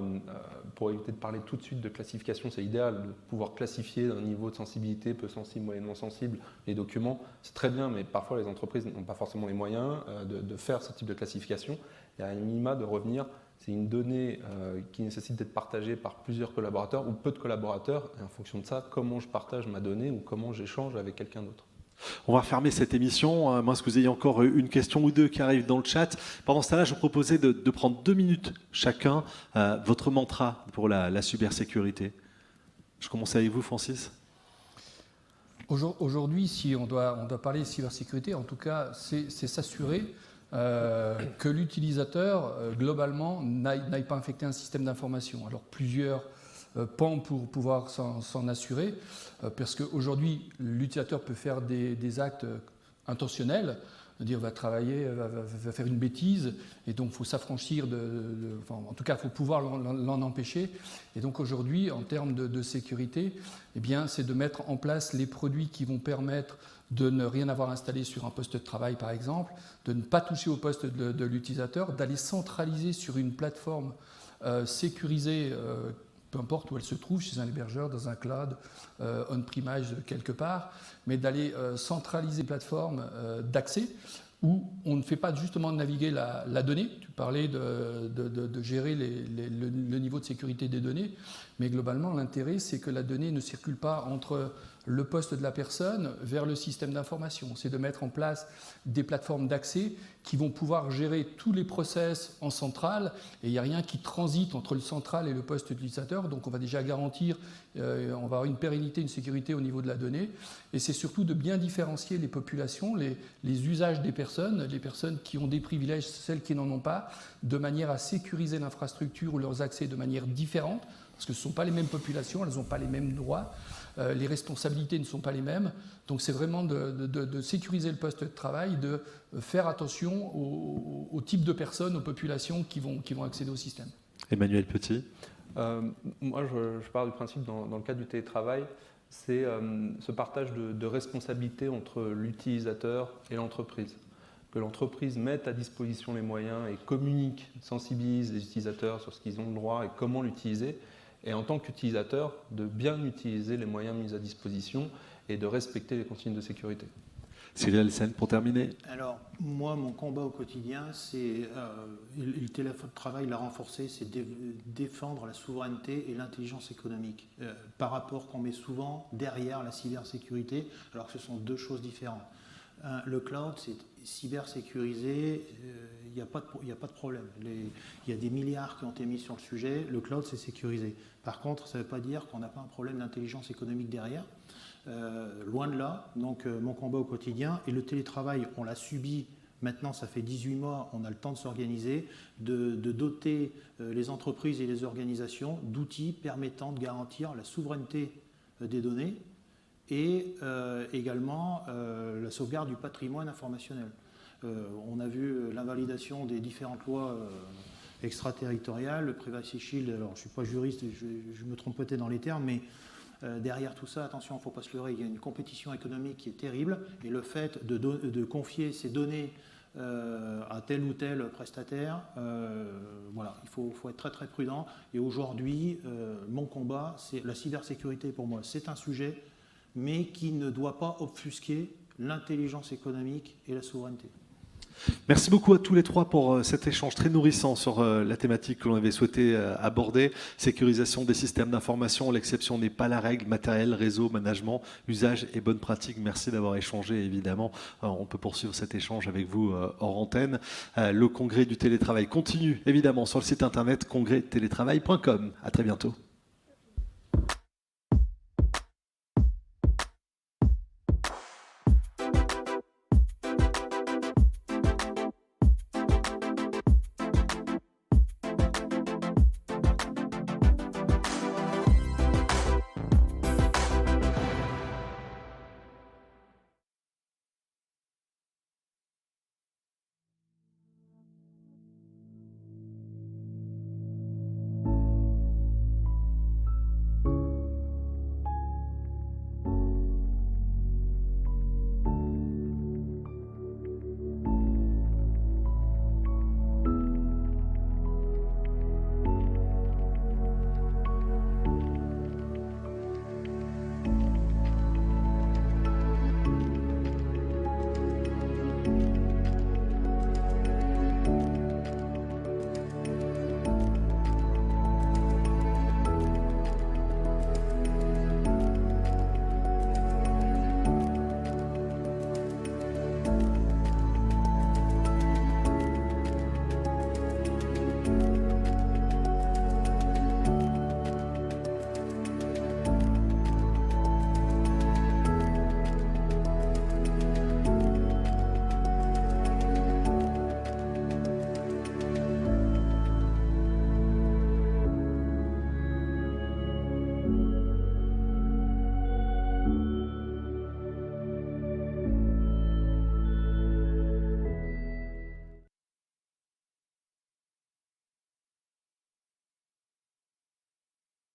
pour éviter de parler tout de suite de classification, c'est idéal de pouvoir classifier d'un niveau de sensibilité, peu sensible, moyennement sensible, les documents. C'est très bien, mais parfois les entreprises n'ont pas forcément les moyens de faire ce type de classification. Il y a un minima de revenir. C'est une donnée qui nécessite d'être partagée par plusieurs collaborateurs ou peu de collaborateurs. Et en fonction de ça, comment je partage ma donnée ou comment j'échange avec quelqu'un d'autre. On va refermer cette émission. À moins que vous ayez encore une question ou deux qui arrivent dans le chat. Pendant ce temps-là, je vous proposais de prendre 2 minutes chacun votre mantra pour la cybersécurité. Je commence avec vous, Francis. Aujourd'hui, si on doit parler de cybersécurité, en tout cas, c'est s'assurer que l'utilisateur, globalement, n'aille pas infecter un système d'information. Alors, plusieurs pans pour pouvoir s'en assurer, parce qu'aujourd'hui, l'utilisateur peut faire des actes intentionnels, dire va travailler, va faire une bêtise, et donc il faut s'affranchir en tout cas, il faut pouvoir l'en empêcher. Et donc aujourd'hui, en termes de sécurité, eh bien, c'est de mettre en place les produits qui vont permettre de ne rien avoir installé sur un poste de travail, par exemple, de ne pas toucher au poste de l'utilisateur, d'aller centraliser sur une plateforme sécurisée, peu importe où elle se trouve, chez un hébergeur, dans un cloud, on-premise quelque part, mais d'aller centraliser une plateforme d'accès où on ne fait pas justement naviguer la donnée. Tu parlais de gérer le niveau de sécurité des données, mais globalement, l'intérêt, c'est que la donnée ne circule pas entre le poste de la personne vers le système d'information. C'est de mettre en place des plateformes d'accès qui vont pouvoir gérer tous les process en centrale, et il n'y a rien qui transite entre le central et le poste utilisateur. Donc on va déjà garantir, on va avoir une pérennité, une sécurité au niveau de la donnée, et c'est surtout de bien différencier les populations, les usages des personnes, les personnes qui ont des privilèges, celles qui n'en ont pas, de manière à sécuriser l'infrastructure ou leurs accès de manière différente, parce que ce ne sont pas les mêmes populations, elles n'ont pas les mêmes droits, les responsabilités ne sont pas les mêmes. Donc c'est vraiment de sécuriser le poste de travail, de faire attention au type de personnes, aux populations qui vont accéder au système. Emmanuel Petit. Moi, je pars du principe, dans le cadre du télétravail, c'est ce partage de responsabilités entre l'utilisateur et l'entreprise. Que l'entreprise mette à disposition les moyens et communique, sensibilise les utilisateurs sur ce qu'ils ont le droit et comment l'utiliser. Et en tant qu'utilisateur, de bien utiliser les moyens mis à disposition et de respecter les consignes de sécurité. Cyril Alsen, pour terminer. Alors, moi, mon combat au quotidien, c'est, le télétravail l'a renforcé, c'est défendre la souveraineté et l'intelligence économique, par rapport qu'on met souvent derrière la cybersécurité, alors que ce sont deux choses différentes. Le cloud, c'est cybersécurisé, il n'y a pas de problème. Il y a des milliards qui ont été mis sur le sujet, le cloud, c'est sécurisé. Par contre, ça ne veut pas dire qu'on n'a pas un problème d'intelligence économique derrière. Loin de là, donc mon combat au quotidien, et le télétravail, on l'a subi, maintenant ça fait 18 mois, on a le temps de s'organiser, de doter les entreprises et les organisations d'outils permettant de garantir la souveraineté des données et également la sauvegarde du patrimoine informationnel. On a vu l'invalidation des différentes lois extraterritoriales, le Privacy Shield, alors je ne suis pas juriste, je me trompe peut-être dans les termes, mais Derrière tout ça, attention, il ne faut pas se leurrer, il y a une compétition économique qui est terrible, et le fait de confier ces données à tel ou tel prestataire, voilà, il faut être très très prudent. Et aujourd'hui, mon combat, c'est la cybersécurité. Pour moi, c'est un sujet, mais qui ne doit pas obfusquer l'intelligence économique et la souveraineté. Merci beaucoup à tous les trois pour cet échange très nourrissant sur la thématique que l'on avait souhaité aborder. Sécurisation des systèmes d'information, l'exception n'est pas la règle, matériel, réseau, management, usage et bonnes pratiques. Merci d'avoir échangé, évidemment. On peut poursuivre cet échange avec vous hors antenne. Le congrès du télétravail continue, évidemment, sur le site internet congrèstélétravail.com. À très bientôt.